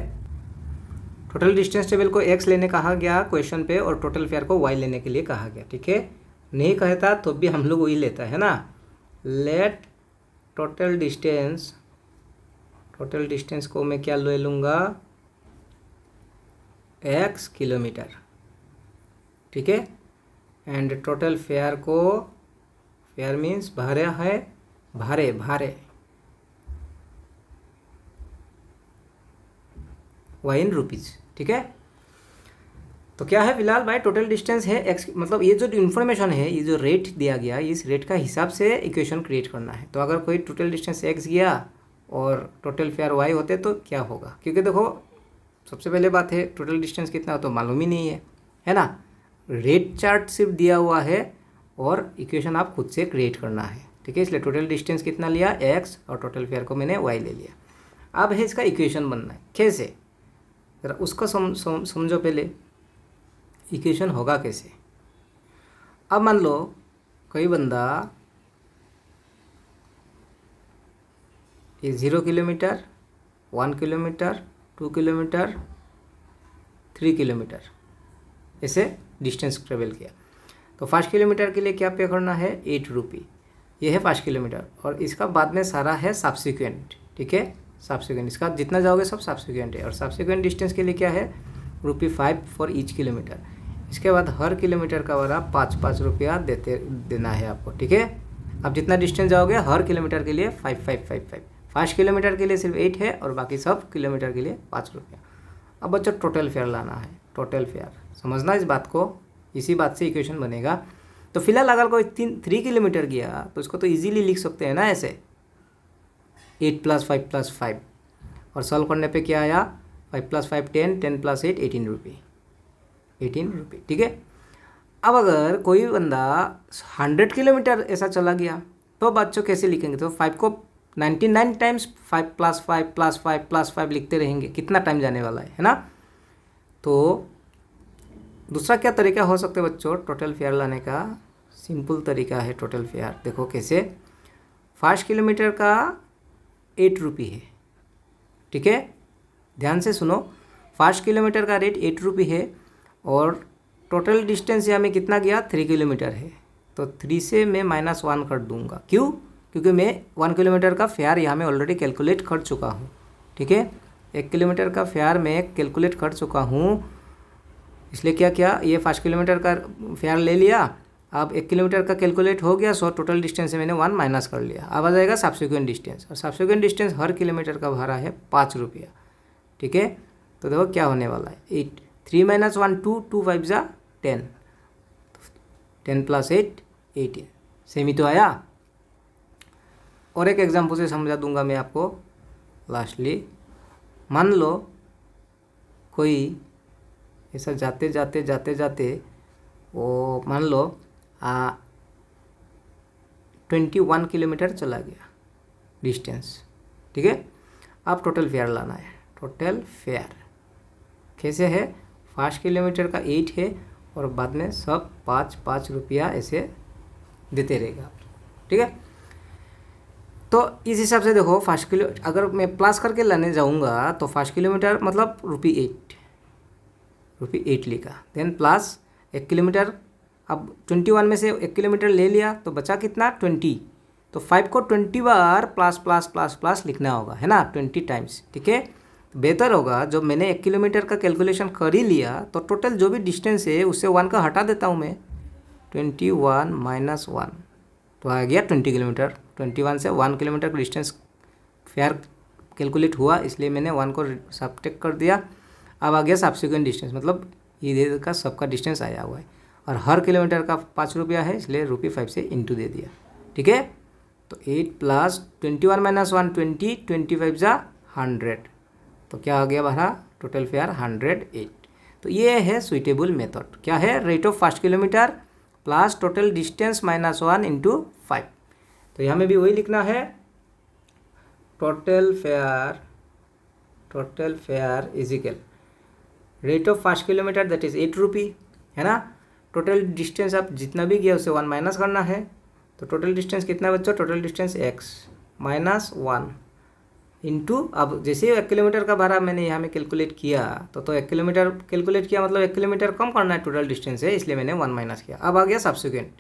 टोटल डिस्टेंस ट्रेवल को x लेने कहा गया क्वेश्चन पे और टोटल फेयर को y लेने के लिए कहा गया, ठीक है। नहीं कहता तो भी हम लोग वही लेता है ना। लेट टोटल डिस्टेंस को मैं क्या ले लूँगा, x किलोमीटर, ठीक है। एंड टोटल फेयर को, फेयर मीन्स भाड़ा है, भाड़े y इन रुपीज़, ठीक है। तो क्या है फिलहाल भाई, टोटल डिस्टेंस है x, मतलब ये जो इन्फॉर्मेशन है, ये जो रेट दिया गया, इस रेट का हिसाब से इक्वेशन क्रिएट करना है। तो अगर कोई टोटल डिस्टेंस x गया और टोटल फेयर y होते तो क्या होगा, क्योंकि देखो सबसे पहले बात है टोटल डिस्टेंस कितना हो तो मालूम ही नहीं है ना। रेट चार्ट सिर्फ दिया हुआ है और इक्वेशन आप खुद से क्रिएट करना है, ठीक है। इसलिए टोटल डिस्टेंस कितना लिया x और टोटल फेयर को मैंने y ले लिया। अब है इसका इक्वेशन बनना है, कैसे, जरा उसका समझो पहले इक्वेशन होगा कैसे। अब मान लो कोई बंदा ये 0 किलोमीटर, 1 किलोमीटर, 2 किलोमीटर, 3 किलोमीटर ऐसे डिस्टेंस ट्रेवल किया। तो 5 किलोमीटर के लिए क्या पे करना है, 8 रुपी। ये है 5 किलोमीटर और इसका बाद में सारा है सब्सिक्वेंट, ठीक है। सब्सिक्वेंट इसका जितना जाओगे सब सब्सिक्वेंट है। और सब्सिक्वेंट डिस्टेंस के लिए क्या है, ₹5 फॉर ईच किलोमीटर। इसके बाद हर किलोमीटर का वाला 5-5 रुपया देना है आपको, ठीक है। अब जितना डिस्टेंस जाओगे हर किलोमीटर के लिए 5-5-5-5। 5 किलोमीटर के लिए सिर्फ 8 है और बाकी सब किलोमीटर के लिए 5 रुपया। अब बच्चों टोटल फेयर लाना है, टोटल फेयर समझना इस बात को, इसी बात से इक्वेशन बनेगा। तो फिलहाल अगर कोई 3 किलोमीटर गया तो इसको तो इजीली लिख सकते हैं ना ऐसे, 8 + 5 + 5 और सॉल्व करने पे क्या आया, 5 + 5 10, 10 + 8 18 रुपी, 18 रुपी, ठीक है। अब अगर कोई बंदा 100 किलोमीटर ऐसा चला गया तो बच्चों कैसे लिखेंगे, तो 5 को 99 टाइम्स 5 + 5 + 5 + 5 लिखते रहेंगे, कितना टाइम जाने वाला है ना। तो दूसरा क्या तरीका हो सकता है बच्चों टोटल फेयर लाने का, सिंपल तरीका है टोटल फेयर। देखो कैसे, 5 किलोमीटर का 8 रुपी है, ठीक है। ध्यान से सुनो, 5 किलोमीटर का रेट 8 रुपी है और टोटल डिस्टेंस यहाँ में कितना गया, 3 किलोमीटर है। तो 3 से मैं -1 कर दूंगा, क्यों, क्योंकि मैं 1 किलोमीटर का फेयर यहाँ में ऑलरेडी कैलकुलेट कर चुका हूँ, ठीक है। 1 किलोमीटर का फेयर मैं कैलकुलेट कर चुका हूँ, इसलिए क्या किया, ये 5 किलोमीटर का फेयर ले लिया। अब 1 किलोमीटर का कैलकुलेट हो गया, 100 टोटल डिस्टेंस से मैंने 1 माइनस कर लिया। अब आ जाएगा सब्सिक्वेंट डिस्टेंस, और सब्सिक्वेंट डिस्टेंस हर किलोमीटर का भाड़ा है 5 रुपया, ठीक है। तो देखो क्या होने वाला है, 8 3 - 1 2 2 5 = 10, 10 + 8 18, सेमी तो आया। और एक एग्जाम्पल से समझा दूंगा मैं आपको लास्टली। मान लो कोई ऐसा जाते जाते वो मान लो 21 किलोमीटर चला गया डिस्टेंस, ठीक है। अब टोटल फेयर लाना है, टोटल फेयर कैसे है, 5 किलोमीटर का 8 है और बाद में सब 5-5 रुपया ऐसे देते रहेगा, ठीक है। तो इस हिसाब से देखो 5 किलो अगर मैं प्लस करके लाने जाऊंगा तो 5 किलोमीटर मतलब ₹8 लिखा, देन प्लस 1 किलोमीटर। अब 21 में से 1 किलोमीटर ले लिया तो बचा कितना, 20। तो 5 को 20 बार प्लस प्लस प्लस प्लस लिखना होगा, है ना, 20 टाइम्स, ठीक है। बेहतर होगा जब मैंने 1 किलोमीटर का कैलकुलेशन कर ही लिया तो टोटल जो भी डिस्टेंस है उससे 1 का हटा देता हूँ मैं, 21 - 1 तो आ गया 20 किलोमीटर। 21 से 1 किलोमीटर का डिस्टेंस फेयर कैलकुलेट हुआ, इसलिए मैंने 1 को सब्ट्रैक्ट कर दिया। अब आ गया सब्सिक्वेंट डिस्टेंस, मतलब ये का सबका डिस्टेंस आया हुआ है और हर किलोमीटर का 5 रुपया है, इसलिए ₹5 से इंटू दे दिया, ठीक है। तो 8 + 21 - 1 20, 25 = 100, तो क्या आ गया भाड़ा, टोटल फेयर 108। तो ये है सुइटेबल मेथड, क्या है, rate of 5 kilometre plus total distance -1 × 5। तो यहाँ में भी वही लिखना है, total fair is equal rate of 5 kilometre that is 8 रुपी, है ना। टोटल डिस्टेंस आप जितना भी गया उससे 1 माइनस करना है। तो टोटल डिस्टेंस कितना बच्चों, टोटल डिस्टेंस x -1 इंटू, अब जैसे ही 1 किलोमीटर का भाड़ा मैंने यहाँ में कैलकुलेट किया तो 1 किलोमीटर कैलकुलेट किया मतलब 1 किलोमीटर कम करना है टोटल डिस्टेंस है, इसलिए मैंने 1 माइनस किया। अब आ गया सब्सिक्वेंट,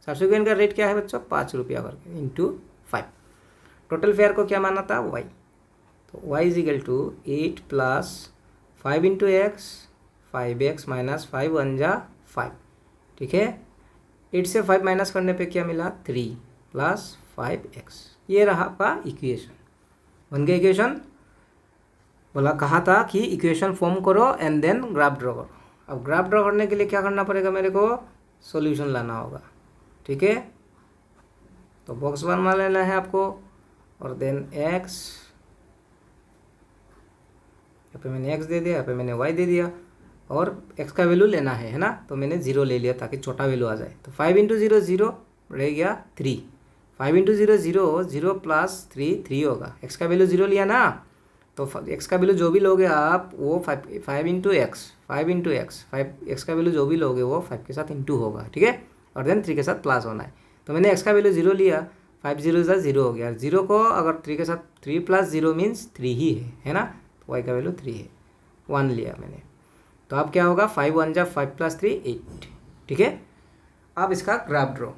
सब्सिक्वेंट का रेट क्या है बच्चों, 5 रुपया करके इंटू 5। टोटल फेयर को क्या माना था, y। तो y is equal to 8 plus 5 into x, 5x minus 5 1 जा 5, ठीक है। 8 से 5 माइनस करने पे क्या मिला, 3 प्लस 5x। ये रहा आपका इक्वेशन, बन गया इक्वेशन। बोला कहा था कि इक्वेशन फॉर्म करो एंड देन ग्राफ ड्रॉ करो। अब ग्राफ ड्रॉ करने के लिए क्या करना पड़ेगा, मेरे को सॉल्यूशन लाना होगा, ठीक है। तो बॉक्स बनवा लेना है आपको, और देन x, यहाँ पे मैंने x दे दिया, यहाँ पे मैंने y दे दिया, और x का वैल्यू लेना है ना, तो मैंने 0 ले लिया ताकि छोटा वैल्यू आ जाए। तो 5 इंटू 0 0 रह गया 3, 5 इंटू 0 0, 0 प्लस 3 3 होगा। x का वैल्यू 0 लिया ना, तो x का वैल्यू जो भी लोगे आप वो 5 into x, 5 into x, 5x का वैल्यू जो भी लोगे वो 5 के साथ इंटू होगा, ठीक है। और देन 3 के साथ प्लस होना है। तो मैंने x का वैल्यू 0 लिया, 5 0 0 हो गया। 0 को अगर 3 के साथ 3 प्लस 0 मीन्स 3 ही है ना, तो y का वैल्यू 3 है। 1 लिया मैंने, तो अब क्या होगा, 5 1 जा 5 प्लस 3 8, ठीक है। अब इसका ग्राफ ड्रॉ।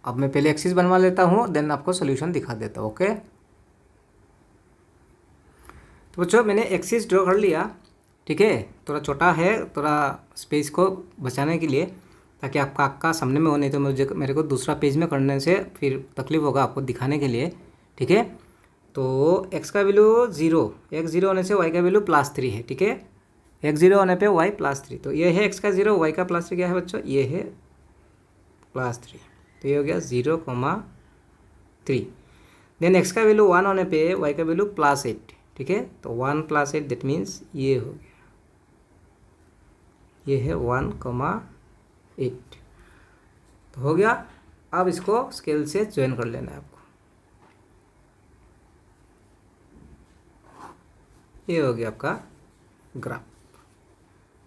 अब मैं पहले एक्सिस बनवा लेता हूँ, देन आपको सोल्यूशन दिखा देता हूँ, ओके। तो बच्चों मैंने एक्सिस ड्रॉ कर लिया, ठीक है। थोड़ा छोटा है, थोड़ा स्पेस को बचाने के लिए, ताकि आपका सामने में हो, नहीं तो मेरे को दूसरा पेज में करने से फिर तकलीफ होगा आपको दिखाने के लिए, ठीक है। तो x का वैल्यू 0, x 0 होने से y का वैल्यू +3 है, ठीक है। x 0 होने पे y +3, तो ये है x का 0, y का +3 क्या है बच्चों, ये है +3, तो ये हो गया 0,3। देन x का वैल्यू 1 होने पे y का वैल्यू +8, ठीक है। तो 1 + 8 दैट मीन्स ये हो गया, ये है 1,8, तो हो गया। अब इसको स्केल से ज्वाइन कर लेना है आपको, ये हो गया आपका ग्राफ,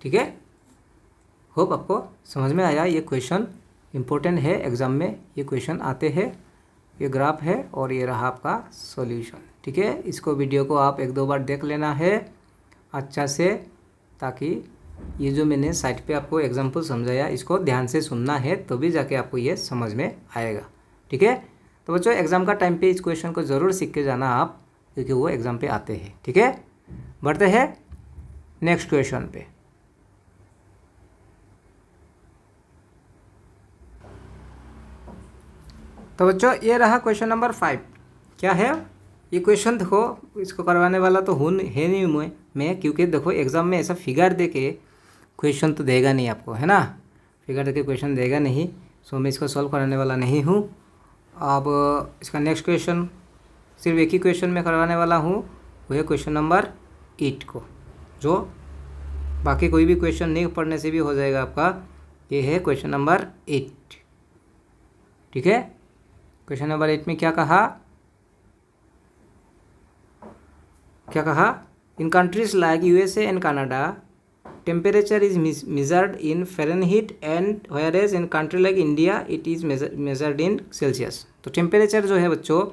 ठीक है। होप आपको समझ में आया। ये क्वेश्चन इम्पोर्टेंट है, एग्जाम में ये क्वेश्चन आते हैं। ये ग्राफ है और ये रहा आपका सॉल्यूशन, ठीक है। इसको वीडियो को आप 1-2 बार देख लेना है अच्छा से, ताकि ये जो मैंने साइट पे आपको एग्जाम्पल समझाया इसको ध्यान से सुनना है, तो भी जाके आपको ये समझ में आएगा, ठीक है। तो बच्चों एग्ज़ाम का टाइम पे इस क्वेश्चन को ज़रूर सीख के जाना आप, क्योंकि वो एग्ज़ाम पे आते हैं, ठीक है। बढ़ते हैं नेक्स्ट क्वेश्चन पे। तो बच्चों ये रहा क्वेश्चन नंबर 5। क्या है ये क्वेश्चन, देखो इसको करवाने वाला तो है नहीं मैं, क्योंकि देखो एग्ज़ाम में ऐसा फिगर दे के क्वेश्चन तो देगा नहीं आपको, है ना। फिगर दे के क्वेश्चन देगा नहीं, सो मैं इसको सॉल्व कराने वाला नहीं हूँ। अब इसका नेक्स्ट क्वेश्चन सिर्फ एक ही क्वेश्चन में करवाने वाला हूँ, वो है क्वेश्चन नंबर 8 को, जो बाकी कोई भी क्वेश्चन नहीं पढ़ने से भी हो जाएगा आपका। ये है क्वेश्चन नंबर 8, ठीक है। क्वेश्चन नंबर 8 में क्या कहा, in countries like USA and Canada temperature is measured in Fahrenheit and whereas in country like India it is measured in Celsius. तो टेम्परेचर जो है बच्चों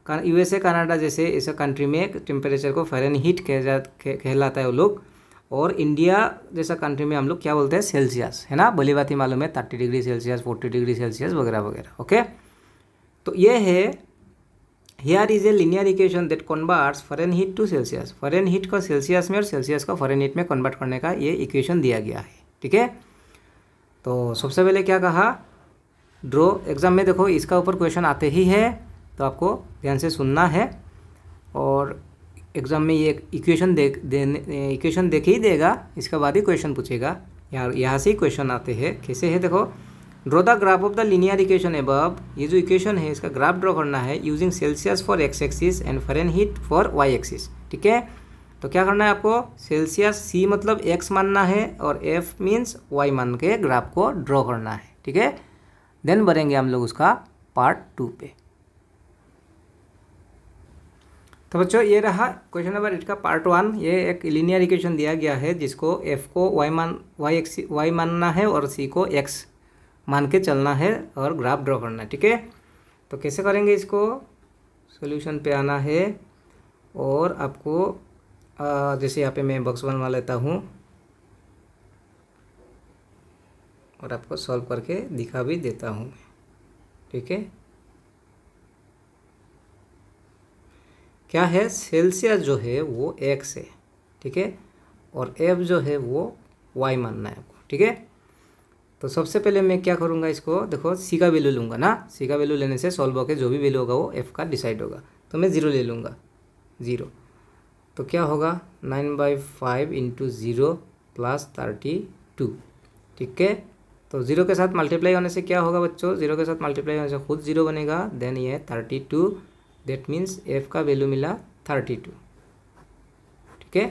USA कनाडा जैसे ऐसा कंट्री में टेम्परेचर को फ़ारेनहीट कहलाता है वो लोग, और इंडिया जैसा कंट्री में हम लोग क्या बोलते हैं, सेल्सियस, है ना। भली बात ही मालूम है, 30 डिग्री सेल्सियस, 40 डिग्री सेल्सियस वगैरह वगैरह, ओके। तो ये है, here is a linear equation that converts Fahrenheit to Celsius. Fahrenheit को सेल्सियस में और सेल्सियस को फ़ारेनहीट में कन्वर्ट करने का ये इक्वेशन दिया गया है, ठीक है। तो सबसे पहले क्या कहा, ड्रॉ। एग्जाम में देखो इसका ऊपर क्वेश्चन आते ही है, तो आपको ध्यान से सुनना है, और एग्ज़ाम में ये इक्वेशन देख ही देगा, इसके बाद ही क्वेश्चन पूछेगा। यहाँ से ही क्वेश्चन आते हैं। कैसे है देखो, draw the graph of the linear equation above. ये जो इक्वेशन है इसका ग्राफ ड्रॉ करना है using Celsius for x axis and Fahrenheit for y axis, ठीक है। तो क्या करना है आपको, सेल्सियस C मतलब x मानना है, और F मीन्स y मान के ग्राफ को ड्रॉ करना है, ठीक है। देन बढ़ेंगे हम लोग उसका पार्ट 2 पे। तो बच्चों ये रहा क्वेश्चन नंबर 8 का पार्ट 1। ये एक लीनियर इक्वेशन दिया गया है जिसको F को y मानना है और C को x मान के चलना है और ग्राफ ड्रॉ करना है, ठीक है। तो कैसे करेंगे, इसको सॉल्यूशन पे आना है, और आपको जैसे यहाँ पे मैं बॉक्स बनवा लेता हूँ, और आपको सॉल्व करके दिखा भी देता हूँ मैं, ठीक है। क्या है, सेल्सियस जो है वो x है, ठीक है, और f जो है वो y मानना है आपको, ठीक है। तो सबसे पहले मैं क्या करूँगा, इसको देखो c का वैल्यू लूँगा ना, c का वैल्यू लेने से सॉल्व होकर जो भी वैल्यू होगा वो f का डिसाइड होगा। तो मैं 0 ले लूँगा, 0। तो क्या होगा, 9/5 इंटू 0 प्लस 32, ठीक है। तो 0 के साथ मल्टीप्लाई होने से क्या होगा बच्चों, 0 के साथ मल्टीप्लाई होने से खुद 0 बनेगा, देन ये 32, दैट मीन्स f का वैल्यू मिला 32, ठीक है।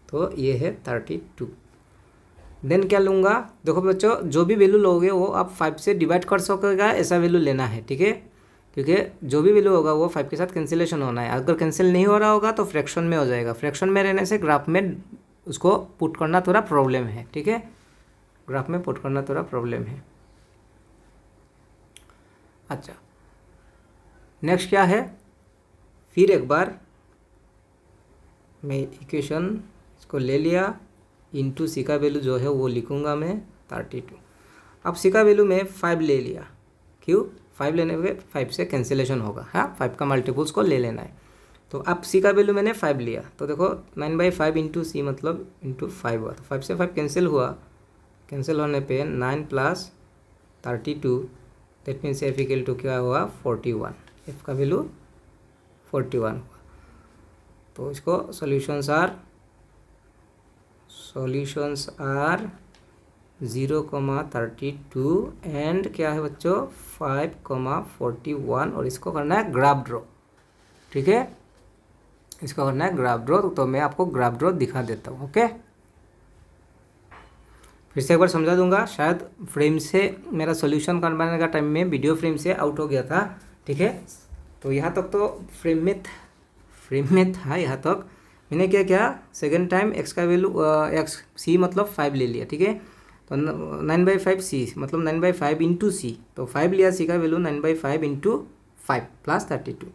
तो ये है 32। देन क्या लूँगा, देखो बच्चों जो भी वैल्यू लोगे वो आप 5 से डिवाइड कर सकेगा, ऐसा वैल्यू लेना है, ठीक है, क्योंकि जो भी वैल्यू होगा वो 5 के साथ कैंसिलेशन होना है। अगर कैंसिल नहीं हो रहा होगा तो फ्रैक्शन में हो जाएगा, फ्रैक्शन में रहने से ग्राफ में उसको पुट करना थोड़ा प्रॉब्लम है, ठीक है, ग्राफ में पुट करना थोड़ा प्रॉब्लम है। अच्छा, नेक्स्ट क्या है, फिर एक बार मैं इक्वेशन इसको ले लिया, इंटू सी का वैल्यू जो है वो लिखूंगा मैं 32। अब सी का वैल्यू मैं 5 ले लिया, क्यों, 5 लेने पे 5 से कैंसिलेशन होगा, हाँ 5 का मल्टीपल्स को ले लेना है। तो अब सी का वैल्यू मैंने 5 लिया, तो देखो 9/5 इंटू सी मतलब इंटू 5 हुआ, तो 5 से 5 कैंसिल हुआ, कैंसिल होने पे 9 plus 32, that means F equal to क्या हुआ 41, एफ का वैल्यू 41 हुआ। तो इसको सॉल्यूशंस आर 0,32 एंड क्या है बच्चों 5,41, और इसको करना है ग्राफ ड्रॉ, ठीक है, इसको करना है ग्राफ ड्रॉ। तो मैं आपको ग्राफ ड्रॉ दिखा देता हूँ, ओके। फिर से एक बार समझा दूंगा, शायद फ्रेम से मेरा सॉल्यूशन करवाने का टाइम में वीडियो फ्रेम से आउट हो गया था, ठीक है। तो यहाँ तक तो फ्रेम में था, यहाँ तक मैंने क्या किया, सेकेंड टाइम x का वैल्यू x c मतलब 5 ले लिया, ठीक है। तो 9/5 c मतलब 9/5 इंटू सी, तो 5 लिया, c का वैल्यू 9/5 इंटू 5 प्लस 32,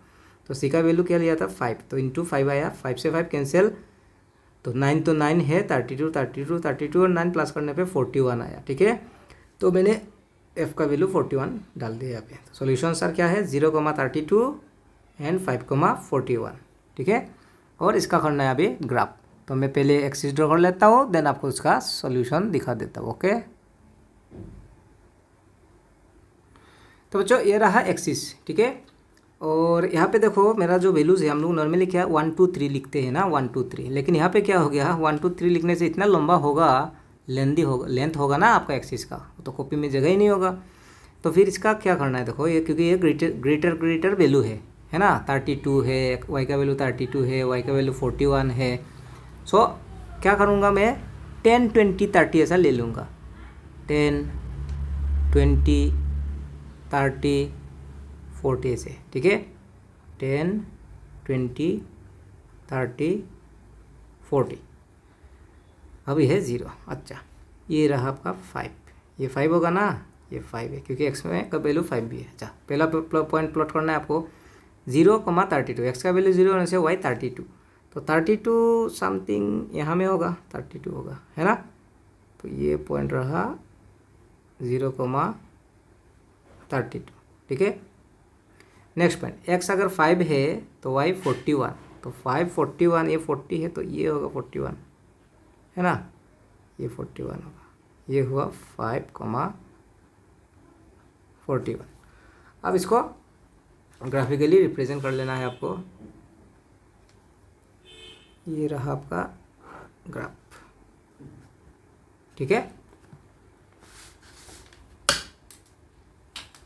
तो c का वैल्यू क्या लिया था 5, तो इंटू 5 आया, 5 से 5 कैंसिल, तो 9 तो 9 है, 32 और 9 प्लस करने पे 41 आया, ठीक है। तो मैंने f का वैल्यू 41 डाल दिया यहाँ पे। तो सॉल्यूशन सर क्या है 0,32 एंड 5,41, ठीक है। और इसका करना है अभी ग्राफ, तो मैं पहले एक्सिस ड्रॉ कर लेता हूँ, देन आपको उसका सॉल्यूशन दिखा देता हूँ, ओके। तो बच्चों ये रहा एक्सिस, ठीक है। और यहाँ पे देखो मेरा जो वैल्यूज़ है, हम लोग नॉर्मली क्या 1 2 3 लिखते हैं ना, 1 2 3, लेकिन यहाँ पे क्या हो गया 1 2 3 लिखने से इतना लंबा होगा, लेंथ होगा ना आपका एक्सिस का, तो कॉपी में जगह ही नहीं होगा। तो फिर इसका क्या करना है, देखो ये क्योंकि ये ग्रेटर वैल्यू है ना, 32 है, y का वैल्यू 32 है, y का वैल्यू 41 है। सो क्या करूँगा मैं 10 20 30 ऐसा ले लूँगा, 10 20 30 40 ऐसे, ठीक है, 10 20 30 40, अभी है 0। अच्छा, ये रहा आपका 5, ये 5 होगा ना, ये 5 है क्योंकि x में का वैल्यू 5 भी है। अच्छा, पहला पॉइंट प्लॉट करना है आपको 0,32, एक्स का वैल्यू 0 होने से y 32, तो 32 समथिंग यहाँ में होगा, 32 होगा, है ना। तो ये पॉइंट रहा 0,32, ठीक है। नेक्स्ट पॉइंट, x अगर 5 है तो y 41, तो 5 41, ये 40 है तो ये होगा 41, है ना, ये 41 होगा, ये हुआ 5,41। अब इसको ग्राफिकली रिप्रेजेंट कर लेना है आपको, ये रहा आपका ग्राफ, ठीक है।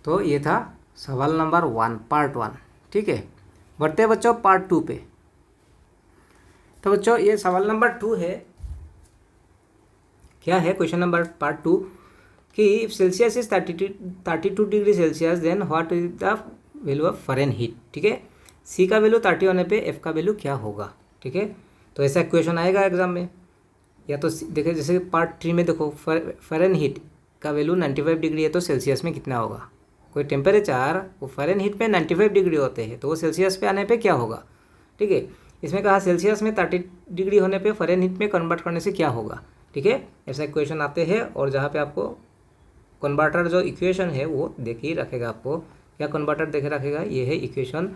तो ये था सवाल नंबर 1 पार्ट 1, ठीक है। बढ़ते हैं बच्चों पार्ट 2 पे। तो बच्चों ये सवाल नंबर 2 है, क्या है क्वेश्चन नंबर पार्ट 2 कि if Celsius is 32 degree Celsius then what is the value of Fahrenheit, ठीक है। सी का वैल्यू 30 होने पे एफ का वैल्यू क्या होगा, ठीक है। तो ऐसा क्वेश्चन आएगा एग्जाम में, या तो देखिए जैसे पार्ट 3 में देखो फ़ारेनहीट का वैल्यू 95 डिग्री है तो सेल्सियस में कितना होगा, कोई टेम्परेचर वो फ़ारेनहीट में 95 डिग्री होते हैं तो वो सेल्सियस पे आने पे क्या होगा, ठीक है। इसमें कहा सेल्सियस में 30 डिग्री होने पे फ़ारेनहीट में कन्वर्ट करने से क्या होगा, ठीक है। ऐसा क्वेश्चन आते हैं और जहाँ पे आपको कन्वर्टर जो इक्वेशन है वो देख ही रखेगा आपको। क्या कन्वर्टर देखे रखेगा? ये है equation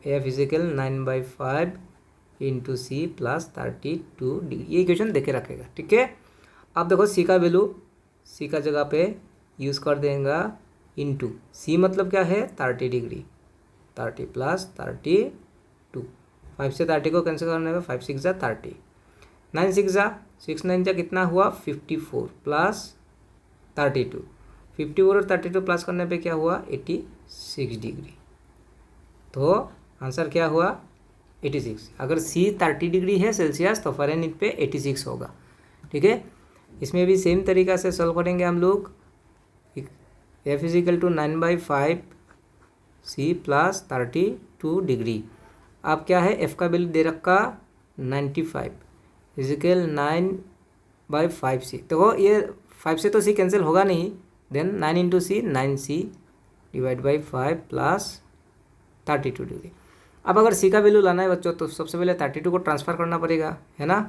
F is equal 9/5 into C plus 32 degree, ये इक्वेशन देखे रखेगा। ठीक है, अब देखो सी का वैल्यू सी का जगह पे यूज़ कर देगा इंटू सी, मतलब क्या है 30 डिग्री, 30 प्लस 32, 5 से 30 को कैंसिल करने में 5 6 जा 30, 9 6 जा 6 9 जा कितना हुआ 54 प्लस 32, 54 और 32 प्लस करने पे क्या हुआ 86 डिग्री। तो आंसर क्या हुआ 86। अगर सी 30 डिग्री है सेल्सियस तो फ़ारेनहीट पे 86 होगा। ठीक है, इसमें भी सेम तरीका से सॉल्व करेंगे हम लोग। F is equal to 9/5 C plus 32 degree. अब क्या है F का वैल्यू दे रखा 95 इजिकल 9/5 सी। तो ये 5 से तो सी कैंसिल होगा नहीं, then 9 into C 9C divide by 5 plus 32 degree. अब अगर सी का वैल्यू लाना है बच्चों तो सबसे पहले 32 को ट्रांसफ़र करना पड़ेगा, है ना।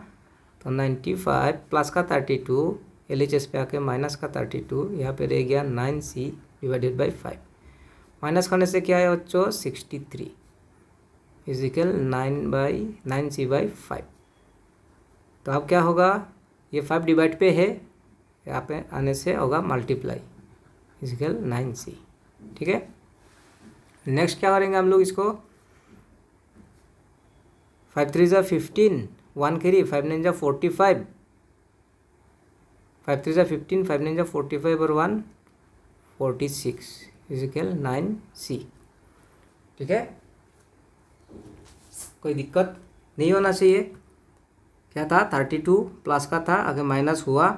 तो 95 प्लस का 32 LHS पे आके माइनस का 32, यहाँ पे रह गया 9C डिवाइडेड बाई 5। माइनस करने से क्या है बच्चों 63 इजिकल 9/9C/5। तो अब क्या होगा, ये 5 डिवाइड पे है, यहाँ पे आने से होगा मल्टीप्लाई इजिकल 9C। ठीक है, नेक्स्ट क्या करेंगे हम लोग इसको 5 3 जा 15, 1 कैरी, 5 9 जा 45, 5 3 जा 15, 5 9 जा 45 और 1 46 इजिकल 9C। ठीक है, कोई दिक्कत नहीं होना चाहिए। क्या था 32 प्लस का था, आगे माइनस हुआ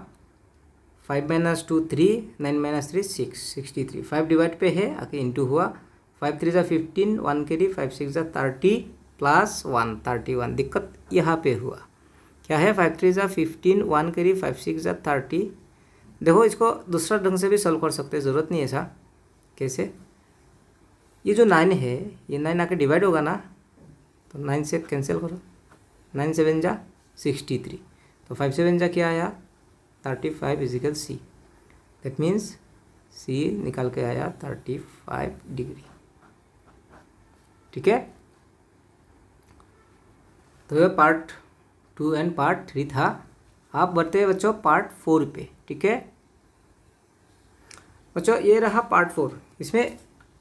5 - 2 3, 9 - 3 6, 63, 5 डिवाइड पे है आगे इंटू हुआ 5 3 जा 15, 1 कैरी, 5 6 जा 30 प्लस 1 31। दिक्कत यहाँ पे हुआ, क्या है 5 3 जा 15, 1 कैरी, 5 6 जा 30। देखो इसको दूसरा ढंग से भी सॉल्व कर सकते हैं, ज़रूरत नहीं है ऐसा। कैसे, ये जो 9 है ये 9 आके डिवाइड होगा ना, तो 9 से कैंसिल करो, 9 7 जा 63, तो 5 7 जा क्या आया 35 इजिकल सी। दैट मीन्स सी निकाल के आया 35 डिग्री। ठीक है, तो ये पार्ट 2 एंड पार्ट 3 था। आप बढ़ते हैं बच्चों पार्ट 4 पे। ठीक है बच्चों, ये रहा पार्ट 4। इसमें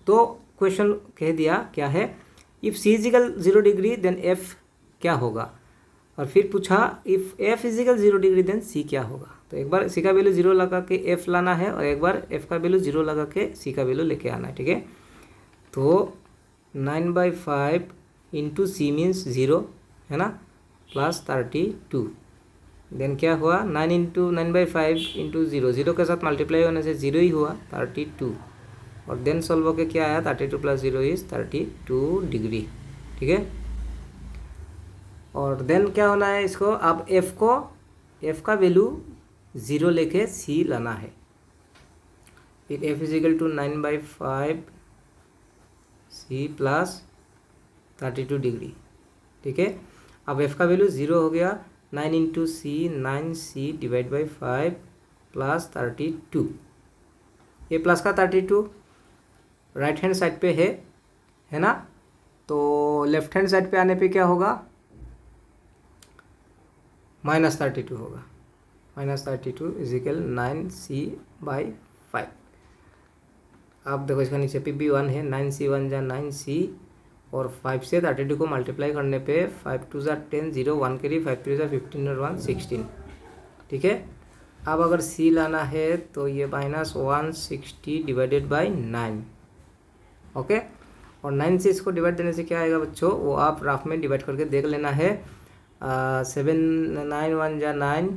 2 क्वेश्चन कह दिया, क्या है if C equal 0 degree then F क्या होगा, और फिर पूछा if F equal 0 degree then C क्या होगा। तो एक बार सी का वैल्यू 0 लगा के एफ लाना है और एक बार एफ का वैल्यू 0 लगा के सी का वैल्यू लेके आना है। ठीक है, तो 9/5 इंटू सी मीन्स 0, है ना, प्लस 32, देन क्या हुआ 9 इंटू 9/5 इंटू 0, 0 के साथ मल्टीप्लाई होने से 0 ही हुआ 32, और देन सॉल्व होकर क्या आया 32 प्लस 0 इज 32 डिग्री। ठीक है, और देन क्या होना है इसको, अब एफ का वैल्यू 0 लेके सी लाना है। फिर F is equal to 9/5 C plus 32 degree. ठीक है, अब एफ का वैल्यू 0 हो गया, 9 into C 9C divide by 5 plus 32, ये प्लस का 32 राइट हैंड साइड पे है ना, तो लेफ्ट हैंड साइड पे आने पे क्या होगा -32 होगा, -32 इजिकल 9C/5। अब देखो इसका नीचे पे भी 1 है, 9C 1 जा 9C, और 5 से 32 को मल्टीप्लाई करने पे 5 2 जा 10, 0 1 कैरी, 5 3 जा 15 और 1 16। ठीक है, अब अगर सी लाना है तो ये -160 डिवाइडेड बाई 9। ओके, और 9 से इसको डिवाइड देने से क्या आएगा बच्चों, वो आप राफ में डिवाइड करके देख लेना है। 7 9 1 जा 9,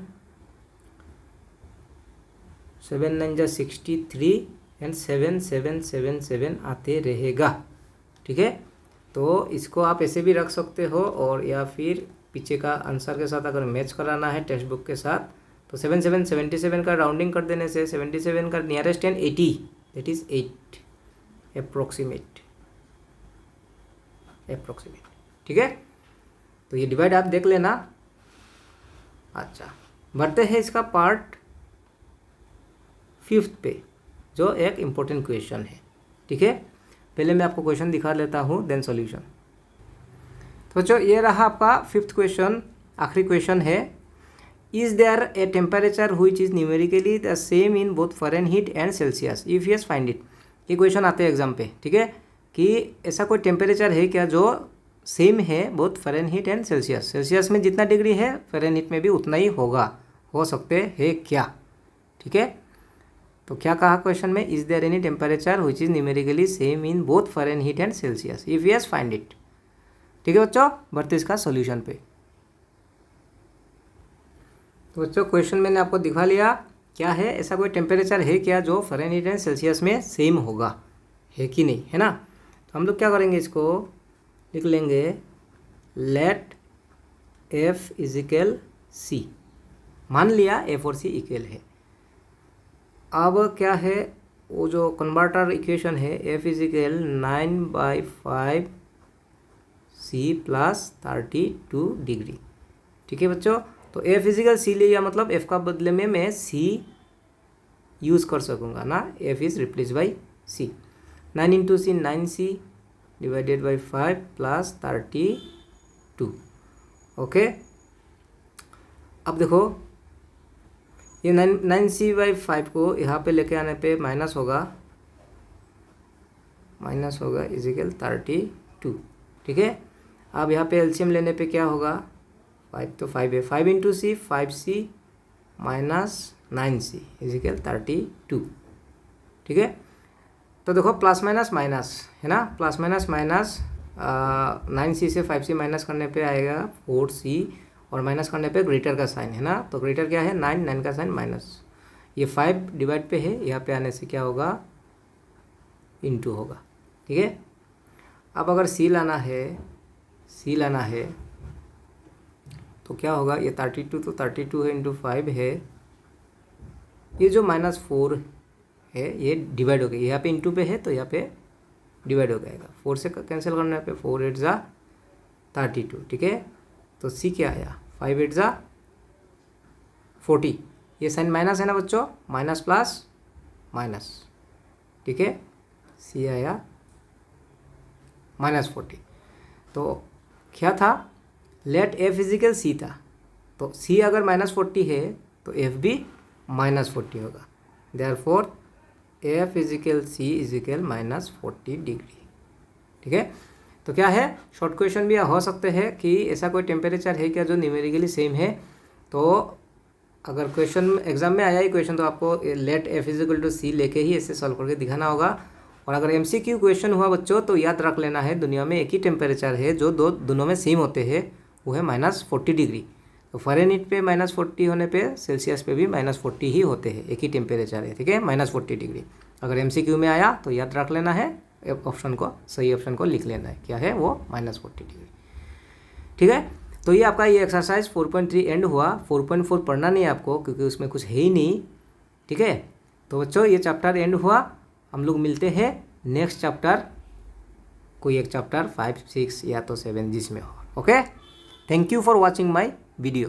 7 9 जा 63 एंड 7 7 7 7 आते रहेगा। ठीक है, तो इसको आप ऐसे भी रख सकते हो, और या फिर पीछे का आंसर के साथ अगर मैच कराना है टेक्स्ट बुक के साथ तो 7 7 77 का राउंडिंग कर देने से 77 का nearest and 80, that is 8 approximate. ठीक है, तो ये डिवाइड आप देख लेना। अच्छा, बढ़ते हैं इसका पार्ट 5 पे। जो एक इम्पोर्टेंट क्वेश्चन है। ठीक है, पहले मैं आपको क्वेश्चन दिखा लेता हूँ, देन सॉल्यूशन। तो बच्चों ये रहा आपका 5th क्वेश्चन, आखिरी क्वेश्चन है। Is there a temperature which is numerically the same in both Fahrenheit and Celsius, if yes find it. ये क्वेश्चन आते हैं एग्जाम पे। ठीक है, कि ऐसा कोई टेम्परेचर है क्या जो सेम है both Fahrenheit and Celsius. Celsius में जितना डिग्री है फ़ारेनहीट में भी उतना ही होगा, हो सकते है क्या। ठीक है, तो क्या कहा क्वेश्चन में, is there any temperature which is numerically same in both Fahrenheit and Celsius, if yes find it. ठीक है बच्चों, बढ़ते इसका सॉल्यूशन पे। तो बच्चों क्वेश्चन मैंने आपको दिखा लिया, क्या है, ऐसा कोई टेम्परेचर है क्या जो फ़ारेनहीट एंड सेल्सियस में सेम होगा, है कि नहीं, है ना। तो हम लोग क्या करेंगे, इसको लिख लेंगे, लेट एफ इजिकल सी। मान लिया एफ और सी इक्वल है। अब क्या है, वो जो कन्वर्टर इक्वेशन है, F is equal 9/5 C plus 32 degree. ठीक है बच्चों, तो एफ इजिकल सी लिया, मतलब एफ का बदले में मैं सी यूज़ कर सकूँगा ना, F is replace by C. 9 into C 9c divided by 5 plus 32। Okay, अब देखो ये 9c/5 को यहाँ पे लेके आने पे माइनस होगा इजिकल 32। ठीक है, अब यहाँ पे एलसीएम लेने पे क्या होगा, 5 तो 5 है, 5 इंटू सी 5c माइनस 9c इजिकल 32। ठीक है, तो देखो प्लस माइनस माइनस है ना, प्लस माइनस माइनस 9c से 5c माइनस करने पे आएगा 4c, और माइनस करने पे ग्रेटर का साइन है ना, तो ग्रेटर क्या है 9 का साइन माइनस, ये 5 डिवाइड पे है, यहाँ पे आने से क्या होगा, इंटू होगा। ठीक है, अब अगर सी लाना है तो क्या होगा, ये 32 तो 32 है इंटू 5 है, ये जो -4 है ये डिवाइड हो गया, यहाँ पे इंटू पे है तो यहाँ पे डिवाइड हो जाएगा, 4 से कैंसिल करने पे 4 8 जा 32। ठीक है, तो सी क्या आया, 5 8 जा 40, ये साइन माइनस है ना बच्चों, माइनस प्लस माइनस। ठीक है, सी आया -40। तो क्या था, लेट एफ इजिकल सी था, तो सी अगर -40 है तो एफ भी -40 होगा, देयरफॉर एफ इजिकल सी इजिकल -40 डिग्री। ठीक है, तो क्या है, शॉर्ट क्वेश्चन भी हो सकते हैं कि ऐसा कोई टेम्परेचर है क्या जो न्यूमेरिकली सेम है। तो अगर क्वेश्चन एग्जाम में आया ही क्वेश्चन तो आपको लेट एफ इजिकल टू सी लेके ही ऐसे सॉल्व करके दिखाना होगा। और अगर एमसीक्यू क्वेश्चन हुआ बच्चों तो याद रख लेना है, दुनिया में एक ही टेम्परेचर है जो दोनों में सेम होते हैं, वो है -40 डिग्री। तो फ़ारेनहीट पे -40 होने पे सेल्सियस पे भी -40 ही होते हैं, एक ही टेम्परेचर है। ठीक है, -40 डिग्री। अगर एमसीक्यू में आया तो याद रख लेना है, ऑप्शन को, सही ऑप्शन को लिख लेना है, क्या है वो, -40 डिग्री। ठीक है, तो ये आपका ये एक्सरसाइज 4.3 एंड हुआ। 4.4 पढ़ना नहीं है आपको क्योंकि उसमें कुछ है ही नहीं। ठीक है, तो बच्चों ये चैप्टर एंड हुआ, हम लोग मिलते हैं नेक्स्ट चैप्टर, कोई एक चैप्टर 5 6 या तो 7 जिसमें हो। Okay, thank you for watching my video.